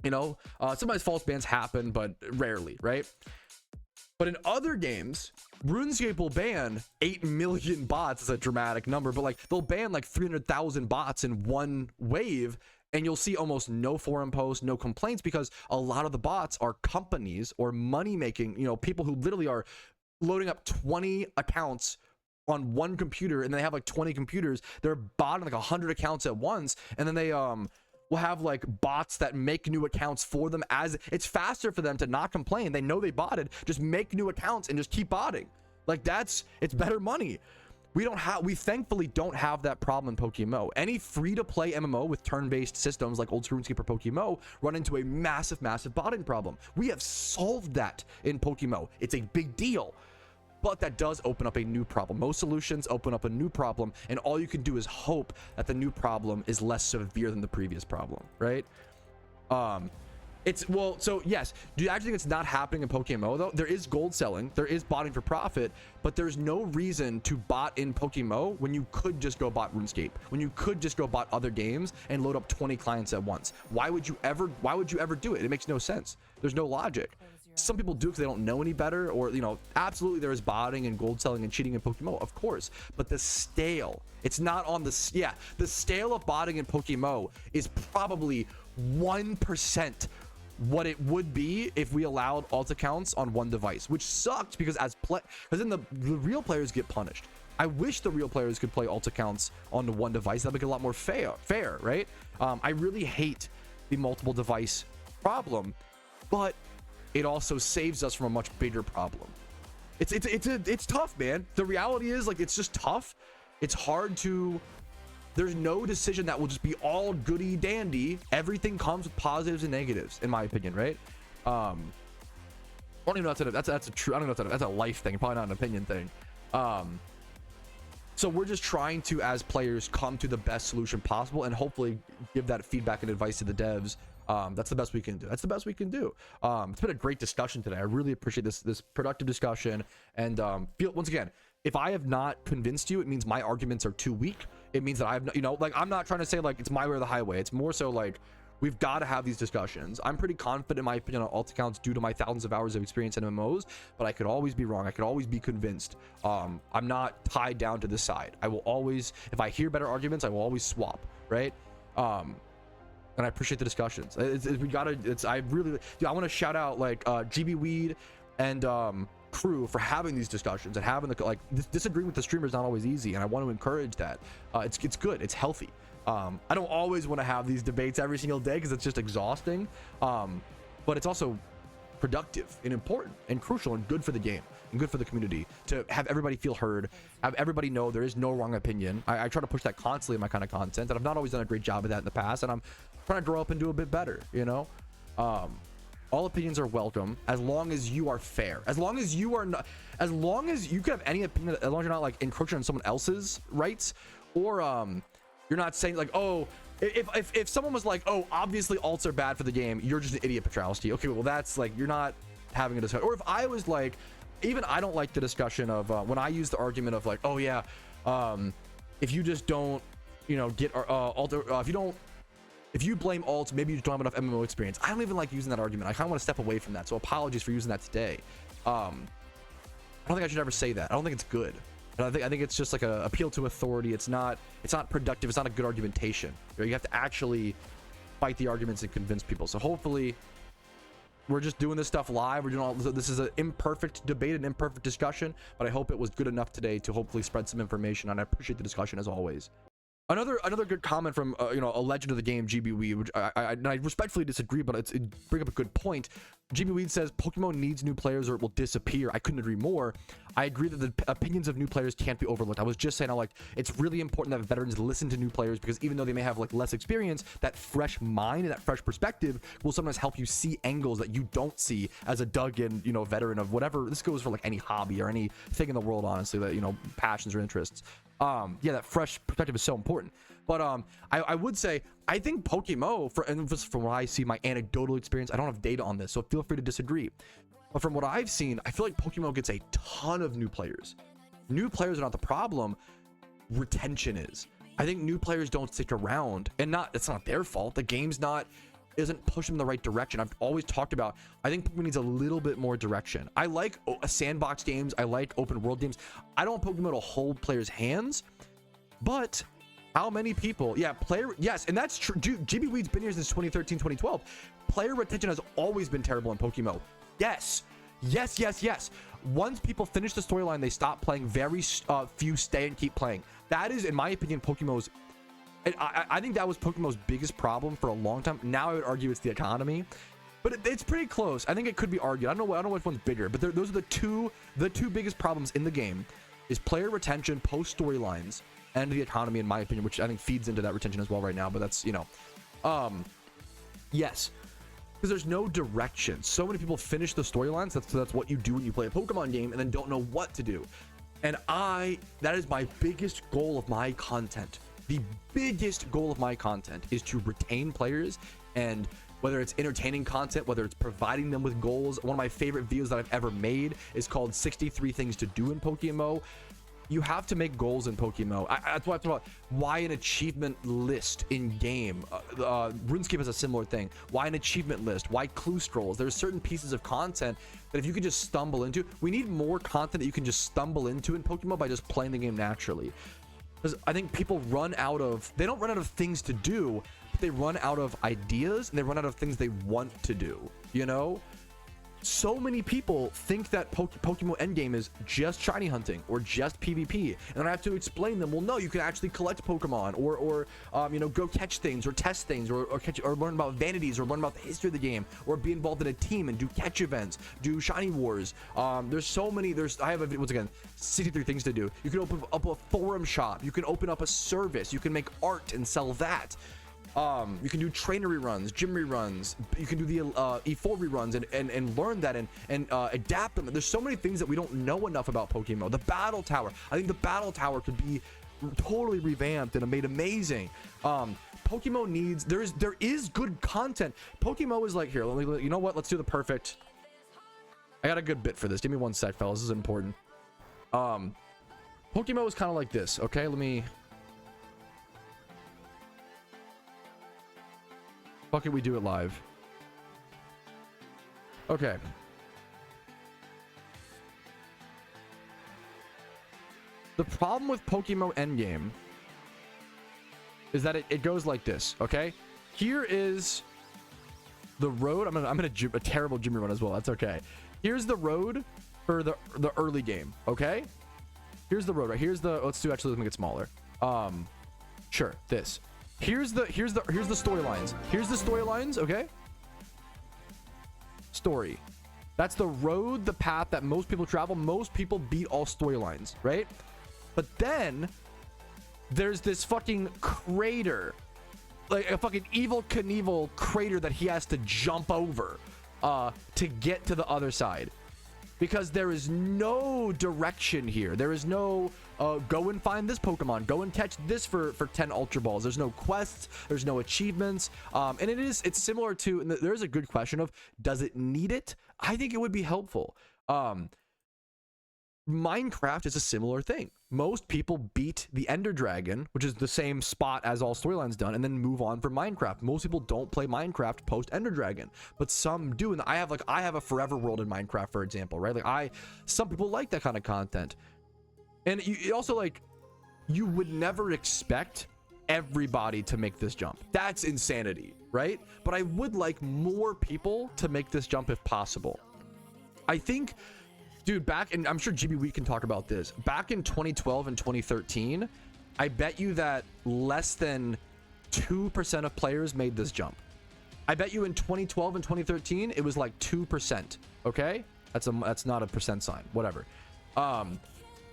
You know, sometimes false bans happen, but rarely, right? But in other games, RuneScape will ban 8 million bots. Is a dramatic number, but like they'll ban like 300,000 bots in one wave, and you'll see almost no forum posts, no complaints, because a lot of the bots are companies or money making, you know, people who literally are loading up 20 accounts on one computer, and they have like 20 computers. They're botting like 100 accounts at once, and then they will have like bots that make new accounts for them. As it's faster for them to not complain, they know they botted, just make new accounts and just keep botting. Like it's better money. We thankfully don't have that problem in PokeMMO. Any free-to-play MMO with turn-based systems like old school RuneScape or PokeMMO run into a massive botting problem. We have solved that in PokeMMO. It's a big deal. But that does open up a new problem. Most solutions open up a new problem, and all you can do is hope that the new problem is less severe than the previous problem, right? It's well, so yes, do you actually think it's not happening in PokeMMO though? There is gold selling, there is botting for profit, but there's no reason to bot in PokeMMO when you could just go bot RuneScape, when you could just go bot other games and load up 20 clients at once. Why would you ever do it? It makes no sense. There's no logic. Some people do because they don't know any better, or you know, absolutely there is botting and gold selling and cheating in PokeMMO, of course, but the scale, it's not on the, yeah, the scale of botting in PokeMMO is probably 1% what it would be if we allowed alt accounts on one device, which sucks because because then the real players get punished. I wish the real players could play alt accounts on the one device. That'd make it a lot more fair, right? I really hate the multiple device problem, but it also saves us from a much bigger problem. It's tough, man. The reality is, like, it's just tough. It's hard to, there's no decision that will just be all goody dandy. Everything comes with positives and negatives, in my opinion, right? I don't even know if that's a true, I don't know if that's a life thing, probably not an opinion thing. So we're just trying to, as players, come to the best solution possible and hopefully give that feedback and advice to the devs. That's the best we can do. That's the best we can do. It's been a great discussion today. I really appreciate this productive discussion. And once again, if I have not convinced you, it means my arguments are too weak. It means that I have, you know, like, I'm not trying to say like it's my way or the highway. It's more so like we've got to have these discussions. I'm pretty confident in my opinion on alt accounts due to my thousands of hours of experience in MMOs, but I could always be wrong. I could always be convinced. I'm not tied down to this side. I will always, if I hear better arguments, I will always swap, right? And I appreciate the discussions. I really, dude, I want to shout out like GB Weed and crew for having these discussions and having the, like, disagreeing with the streamer is not always easy, and I want to encourage that. It's good, it's healthy. I don't always want to have these debates every single day because it's just exhausting, but it's also productive and important and crucial and good for the game and good for the community to have everybody feel heard, have everybody know there is no wrong opinion. I try to push that constantly in my kind of content, and I've not always done a great job of that in the past, and I'm trying to grow up and do a bit better, you know. All opinions are welcome as long as you are fair, as long as you are not, as long as you can have any opinion, as long as you're not like encroaching on someone else's rights, or you're not saying like, oh, if someone was like, oh, obviously alts are bad for the game, you're just an idiot, Patrouski. Okay, well, that's like, you're not having a discussion. Or if I was like, even I don't like the discussion of when I use the argument of like, oh yeah, if you just don't, you know, get if you blame alts, maybe you just don't have enough MMO experience. I don't even like using that argument. I kind of want to step away from that. So apologies for using that today. I don't think I should ever say that. I don't think it's good. And I think it's just like a appeal to authority. It's not productive. It's not a good argumentation. You have to actually fight the arguments and convince people. So hopefully we're just doing this stuff live. We're doing all this is an imperfect debate, an imperfect discussion, but I hope it was good enough today to hopefully spread some information. And I appreciate the discussion as always. Another good comment from you know, a legend of the game, GB Weed, which I respectfully disagree, but it brings up a good point. GB Weed says Pokemon needs new players or it will disappear. I couldn't agree more. I agree that the opinions of new players can't be overlooked. I was just saying, like, it's really important that veterans listen to new players, because even though they may have like less experience, that fresh mind and that fresh perspective will sometimes help you see angles that you don't see as a dug-in, you know, veteran of whatever. This goes for like any hobby or anything in the world, honestly, that, you know, passions or interests. Yeah, that fresh perspective is so important. But I would say, I think PokeMMO, from what I see, my anecdotal experience, I don't have data on this, so feel free to disagree. But from what I've seen, I feel like PokeMMO gets a ton of new players. New players are not the problem. Retention is. I think new players don't stick around, and it's not their fault. The game's isn't pushing in the right direction. I've always talked about, I think Pokemon needs a little bit more direction. I like sandbox games. I like open world games. I don't want Pokemon to hold players' hands, but how many people, yes, and that's true. GB Weed's been here since 2013, 2012. Player retention has always been terrible in PokeMMO. Yes. Once people finish the storyline, they stop playing. Very few stay and keep playing. That is, in my opinion, PokeMMO's, I think that was PokeMMO's biggest problem for a long time. Now I would argue it's the economy, but it's pretty close. I think it could be argued. I don't know which one's bigger, but those are the two biggest problems in the game: is player retention, post storylines, and the economy, in my opinion, which I think feeds into that retention as well right now. But that's, you know, yes, because there's no direction. So many people finish the storylines. That's what you do when you play a Pokemon game, and then don't know what to do. And that is my biggest goal of my content. The biggest goal of my content is to retain players and whether it's entertaining content, whether it's providing them with goals. One of my favorite videos that I've ever made is called 63 Things to Do in PokeMMO. You have to make goals in PokeMMO. That's why I talk about why an achievement list in game. RuneScape has a similar thing. Why an achievement list? Why clue scrolls? There's certain pieces of content that if you could just stumble into, we need more content that you can just stumble into in PokeMMO by just playing the game naturally. Because I think people run out of, they don't run out of things to do, but they run out of ideas and they run out of things they want to do, you know? So many people think that PokeMMO endgame is just shiny hunting or just PvP, and I have to explain them. Well, no, you can actually collect Pokemon, or you know, go catch things, or test things, or learn about vanities, or learn about the history of the game, or be involved in a team and do catch events, do shiny wars. There's so many. I have a video, once again, 63 things to do. You can open up a forum shop. You can open up a service. You can make art and sell that. You can do trainer reruns, gym reruns. You can do the E4 reruns and learn that and adapt them. There's so many things that we don't know enough about PokeMMO. The battle tower. I think the battle tower could be totally revamped and made amazing. PokeMMO needs. There is good content. PokeMMO is like, here. You know what? Let's do the perfect. I got a good bit for this. Give me one sec, fellas. This is important. PokeMMO is kind of like this. Okay, let me. Fuck it, we do it live. Okay. The problem with PokeMMO Endgame is that it goes like this, okay? Here is the road. I'm gonna a terrible Jimmy run as well. That's okay. Here's the road for the early game, okay? Here's the road, right? Here's the, let's make it smaller. Sure, this. Here's the storylines. Here's the storylines, okay? Story. That's the road, the path that most people travel. Most people beat all storylines, right? But then there's this fucking crater, like a fucking Evil Knievel crater that he has to jump over to get to the other side. Because there is no direction here. There is no go and find this Pokemon, go and catch this for 10 Ultra Balls. There's no quests, there's no achievements, and it's similar to, and there's a good question of, does it need it? I think it would be helpful. Minecraft is a similar thing. Most people beat the Ender Dragon, which is the same spot as all storylines done, and then move on from Minecraft. Most people don't play Minecraft post Ender Dragon, but some do. And I have a forever world in Minecraft, for example, right? Like some people like that kind of content. And you also, like, you would never expect everybody to make this jump. That's insanity, right? But I would like more people to make this jump if possible. I think, dude, and I'm sure GB Week can talk about this. Back in 2012 and 2013, I bet you that less than 2% of players made this jump. I bet you in 2012 and 2013, it was like 2%. Okay, that's not a percent sign. Whatever.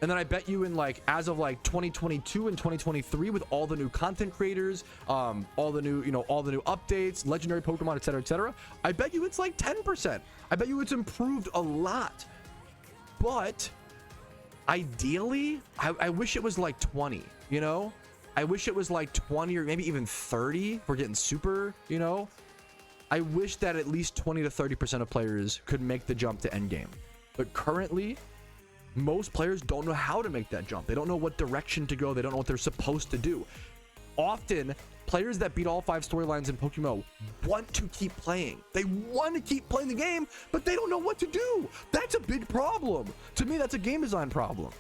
And then I bet you in, like, as of like 2022 and 2023, with all the new content creators, all the new updates, legendary Pokemon, etc., I bet you it's like 10%. I bet you it's improved a lot. But ideally, I wish it was like 20, you know? I wish it was like 20 or maybe even 30 if we're getting super, you know? I wish that at least 20 to 30% of players could make the jump to endgame. But currently, most players don't know how to make that jump. They don't know what direction to go. They don't know what they're supposed to do. Often, players that beat all 5 storylines in PokeMMO want to keep playing. They want to keep playing the game, but they don't know what to do. That's a big problem. To me, that's a game design problem.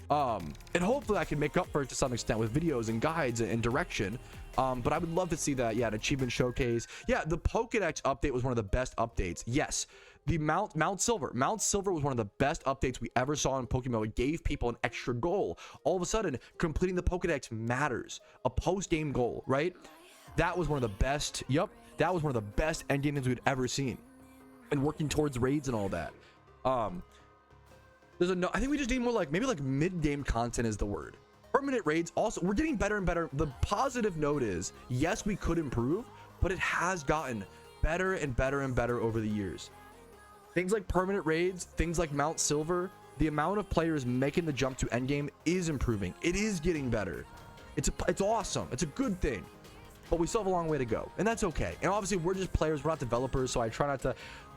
And hopefully I can make up for it to some extent with videos and guides and direction. But I would love to see that. Yeah, an achievement showcase. Yeah, the Pokedex update was one of the best updates. Yes. The Mount Silver was one of the best updates we ever saw in PokeMMO. It gave people an extra goal. All of a sudden, completing the Pokedex matters. A post-game goal, right? That was one of the best. Yep, that was one of the best endgame things we'd ever seen. And working towards raids and all that. I think we just need more, like, maybe like mid-game content is the word. Permanent raids. Also, we're getting better and better. The positive note is, yes, we could improve, but it has gotten better and better and better over the years. Things like permanent raids, things like Mount Silver, the amount of players making the jump to endgame is improving. It is getting better. It's awesome. It's a good thing. but we still have a long way to go, and that's okay. And obviously we're just players, we're not developers, so I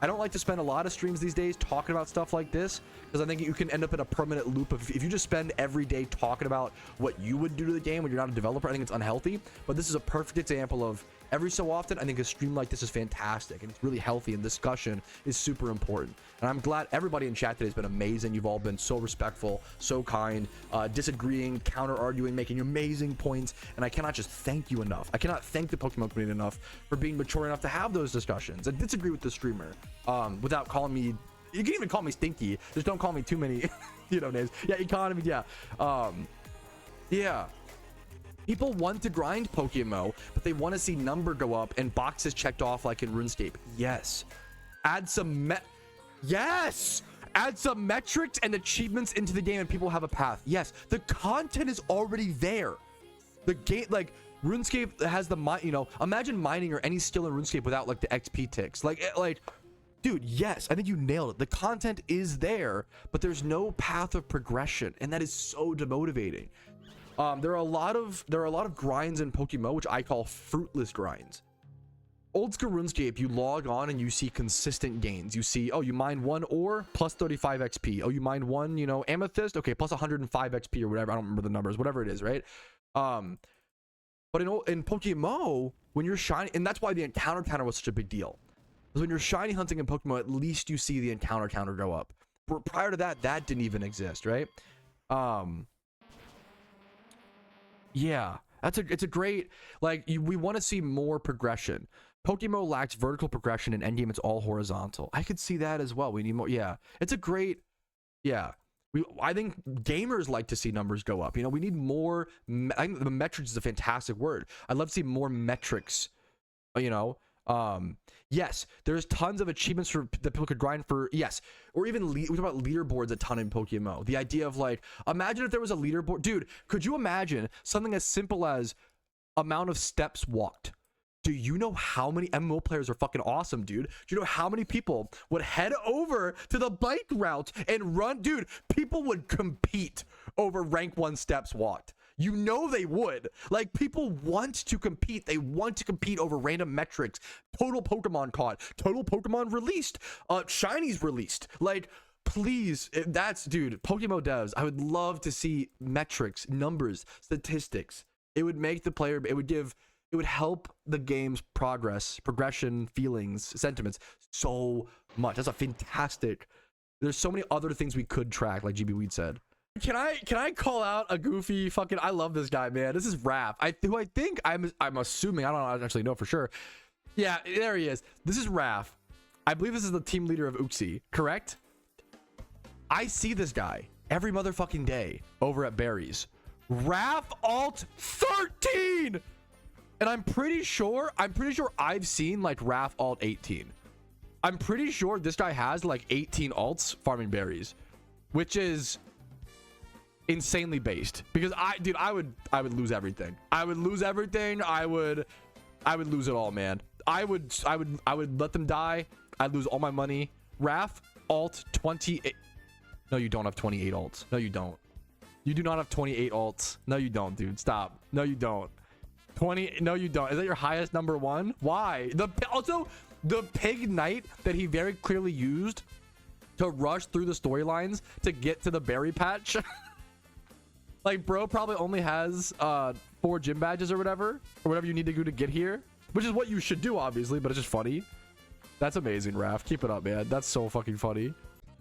don't like to spend a lot of streams these days talking about stuff like this, because I think you can end up in a permanent loop of, if you just spend every day talking about what you would do to the game when you're not a developer. I think it's unhealthy. But this is a perfect example of, every so often I think a stream like this is fantastic, and it's really healthy, and discussion is super important. And I'm glad everybody in chat today has been amazing. You've all been so respectful, so kind, disagreeing, counter arguing, making amazing points, and I cannot just thank you enough. I cannot thank the Pokemon community enough for being mature enough to have those discussions and disagree with the streamer without calling me, you can even call me stinky, just don't call me too many names. Yeah, economy. Yeah, people want to grind PokeMMO, but they want to see number go up and boxes checked off like in RuneScape. Yes, add some metrics and achievements into the game and people have a path. Yes, the content is already there. The game, like RuneScape has the imagine mining or any skill in RuneScape without like the XP ticks. Like dude, yes, I think you nailed it. The content is there, but there's no path of progression, and that is so demotivating. There are a lot of grinds in PokeMMO which I call fruitless grinds. Old school RuneScape, you log on and you see consistent gains. You see, oh, you mine one ore plus 35 XP. Oh, you mined one, amethyst, okay, plus 105 XP or whatever. I don't remember the numbers, whatever it is, right? But in PokeMMO, when you're shiny, and that's why the encounter counter was such a big deal. Because when you're shiny hunting in PokeMMO, at least you see the encounter counter go up. Prior to that, that didn't even exist, right? Yeah, it's a great, we want to see more progression. PokeMMO lacks vertical progression, in endgame it's all horizontal. I could see that as well. We need more. Yeah, it's a great, yeah. I think gamers like to see numbers go up. We need more. I think the metrics is a fantastic word. I'd love to see more metrics. Yes, there's tons of achievements that people could grind for. Yes, or even we talk about leaderboards a ton in PokeMMO. The idea of imagine if there was a leaderboard, dude. Could you imagine something as simple as amount of steps walked? Do you know how many MMO players are fucking awesome, dude? Do you know how many people would head over to the bike route and run? Dude, people would compete over rank 1 steps walked. They would. People want to compete. They want to compete over random metrics. Total Pokemon caught. Total Pokemon released. Shinies released. Please, dude, PokeMMO devs, I would love to see metrics, numbers, statistics. It would make the player, it would help the game's progression, feelings, sentiments so much. That's a fantastic. There's so many other things we could track, like GB Weed said. Can I call out a goofy fucking, I love this guy, man. This is Raph. Who I think I'm assuming, I don't actually know for sure. Yeah, there he is. This is Raph. I believe this is the team leader of Uxie, correct? I see this guy every motherfucking day over at Berries. Raph alt 13. And I'm pretty sure I've seen Raph alt 18. I'm pretty sure this guy has 18 alts farming berries, which is insanely based, because I would lose everything. I would lose everything. I would lose it all, man. I would let them die. I'd lose all my money. Raph alt 28. No, you don't have 28 alts. No, you don't. You do not have 28 alts. No, you don't, dude. Stop. No, you don't. 20. No, you don't. Is that your highest number one? Why? Also, the pig knight that he very clearly used to rush through the storylines to get to the berry patch. Bro probably only has 4 gym badges or whatever you need to do to get here, which is what you should do, obviously, but it's just funny. That's amazing, Raph. Keep it up, man. That's so fucking funny.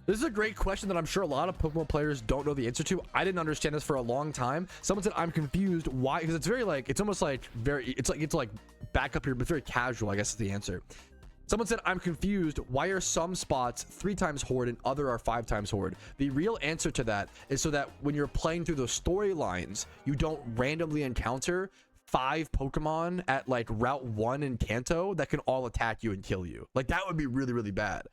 This is a great question that I'm sure a lot of Pokemon players don't know the answer to. I didn't understand this for a long time. Someone said I'm confused why, because it's very it's almost it's back up here, but very casual, I guess is the answer. Someone said I'm confused, why are some spots 3 times horde and other are 5 times horde? The real answer to that is so that when you're playing through the storylines, you don't randomly encounter 5 Pokemon at Route 1 in Kanto that can all attack you and kill you. That would be really, really bad.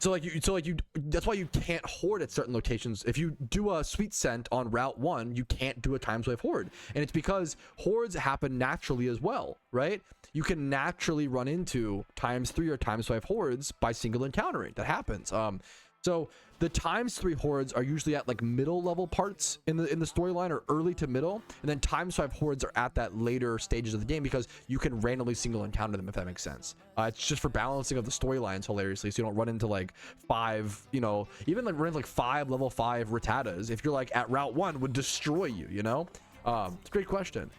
That's why you can't horde at certain locations. If you do a sweet scent on Route 1, you can't do a times wave horde. And it's because hordes happen naturally as well, right? You can naturally run into times 3 or times 5 hordes by single encountering. That happens. So the ×3 hordes are usually at like middle level parts in the storyline, or early to middle, and then ×5 hordes are at that later stages of the game because you can randomly single encounter them, if that makes sense. It's just for balancing of the storylines hilariously, so you don't run into like 5, you know, even like run into like 5 level 5 Rattatas if you're like at route 1 would destroy you, you know. It's a great question.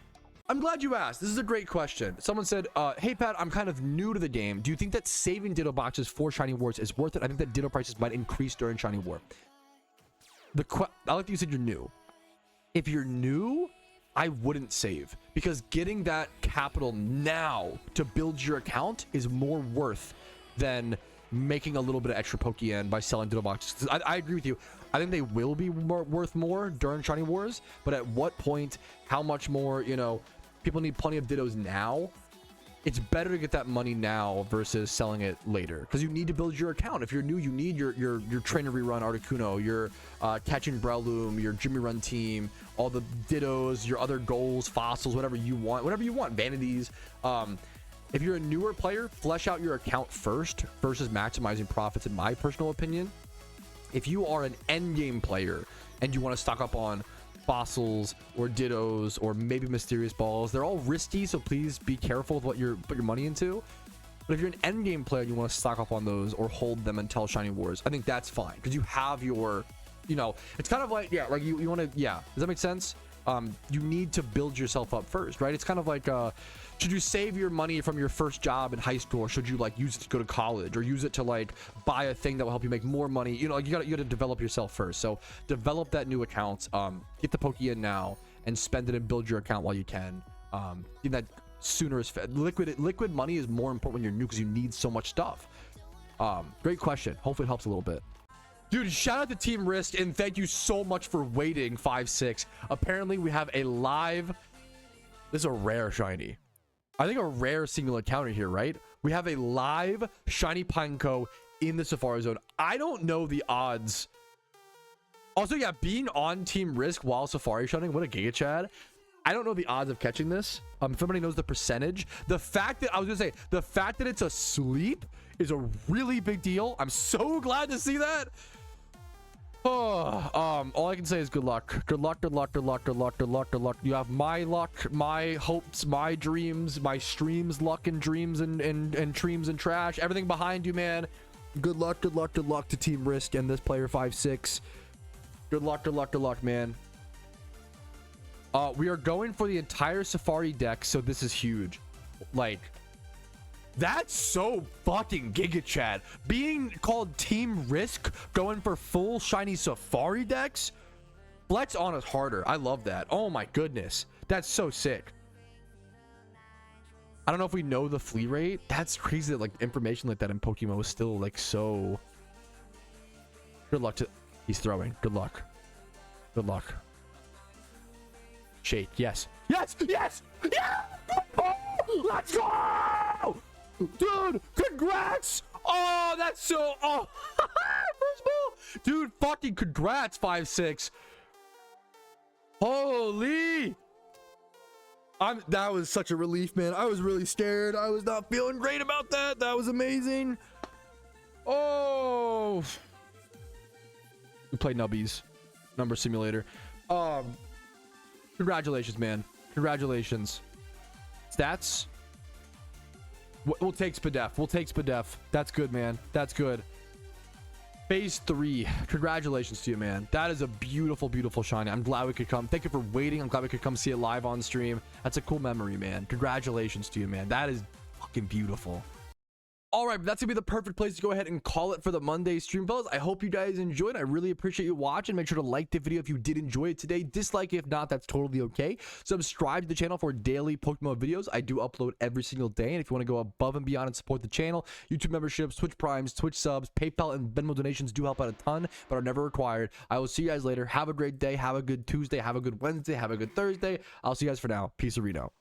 I'm glad you asked. This is a great question. Someone said, hey Pat, I'm kind of new to the game. Do you think that saving Ditto boxes for Shiny Wars is worth it? I think that Ditto prices might increase during Shiny War. I like that you said you're new. If you're new, I wouldn't save, because getting that capital now to build your account is more worth than making a little bit of extra Pokeyen by selling Ditto boxes. I agree with you. I think they will be worth more during Shiny Wars, but at what point, how much more, you know, people need plenty of Dittos now. It's better to get that money now versus selling it later, because you need to build your account. If you're new, you need your trainer rerun Articuno, your catching Breloom, your Jimmy Run team, all the Dittos, your other goals, fossils, whatever you want, vanities. If you're a newer player, flesh out your account first versus maximizing profits, in my personal opinion. If you are an end game player and you want to stock up on fossils or Dittos or maybe mysterious balls, they're all risky, so please be careful with what you put your money into. But if you're an end game player and you want to stock up on those or hold them until Shiny Wars, I think that's fine, because you have your, you know, it's kind of like, yeah, like you want to, yeah, does that make sense? You need to build yourself up first, right? It's kind of like, should you save your money from your first job in high school, or should you like use it to go to college, or use it to like buy a thing that will help you make more money? You know, like you got to develop yourself first. So develop that new account, get the Pokeyen now and spend it and build your account while you can. That sooner is liquid money is more important when you're new, because you need so much stuff. Great question. Hopefully it helps a little bit. Dude, shout out to Team Risk, and thank you so much for waiting, 5-6. Apparently we have a live, this is a rare shiny, I think a rare single encounter here, right? We have a live shiny PINECO in the Safari Zone. I don't know the odds. Also, yeah, being on Team Risk while Safari shunning, what a Giga Chad. I don't know the odds of catching this. If somebody knows the percentage, the fact that the fact that it's asleep is a really big deal. I'm so glad to see that. Oh, all I can say is good luck. Good luck, good luck, good luck, good luck, good luck, good luck. You have my luck, my hopes, my dreams, my streams, luck and dreams and dreams and trash. Everything behind you, man. Good luck, good luck, good luck to Team Risk and this player 5-6. Good luck, good luck, good luck, man. We are going for the entire Safari deck, so this is huge. Like, that's so fucking Giga Chad. Being called Team Risk, going for full shiny Safari decks. Flex on us harder. I love that. Oh my goodness. That's so sick. I don't know if we know the flea rate. That's crazy that like information like that in PokeMMO is still like so. Good luck to. He's throwing. Good luck. Good luck. Shake. Yes. Yes. Yes. Yeah. Let's go. Dude, congrats. Oh, that's so. Oh, first ball. Dude, fucking congrats, 5-6. Holy. That was such a relief, man. I was really scared. I was not feeling great about that. That was amazing. Oh. We played Nubbies. Number Simulator. Congratulations, man. Congratulations. Stats. We'll take Spadef. We'll take Spadef. That's good, man. That's good. Phase 3. Congratulations to you, man. That is a beautiful, beautiful shiny. I'm glad we could come. Thank you for waiting. I'm glad we could come see it live on stream. That's a cool memory, man. Congratulations to you, man. That is fucking beautiful. All right, that's gonna be the perfect place to go ahead and call it for the Monday stream, fellas. I hope you guys enjoyed. I really appreciate you watching. Make sure to like the video if you did enjoy it today. Dislike if not, that's totally okay. Subscribe to the channel for daily PokeMMO videos. I do upload every single day, and if you want to go above and beyond and support the channel, YouTube memberships, Twitch Primes, Twitch subs, PayPal, and Venmo donations do help out a ton, but are never required. I will see you guys later. Have a great day. Have a good Tuesday. Have a good Wednesday. Have a good Thursday. I'll see you guys for now. Peace, Reno.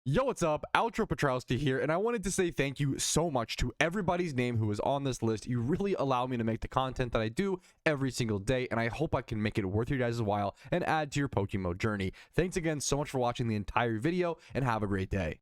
Yo, what's up? Outro Patrouski here, and I wanted to say thank you so much to everybody's name who is on this list. You really allow me to make the content that I do every single day, and I hope I can make it worth your guys' while and add to your PokeMMO journey. Thanks again so much for watching the entire video, and have a great day.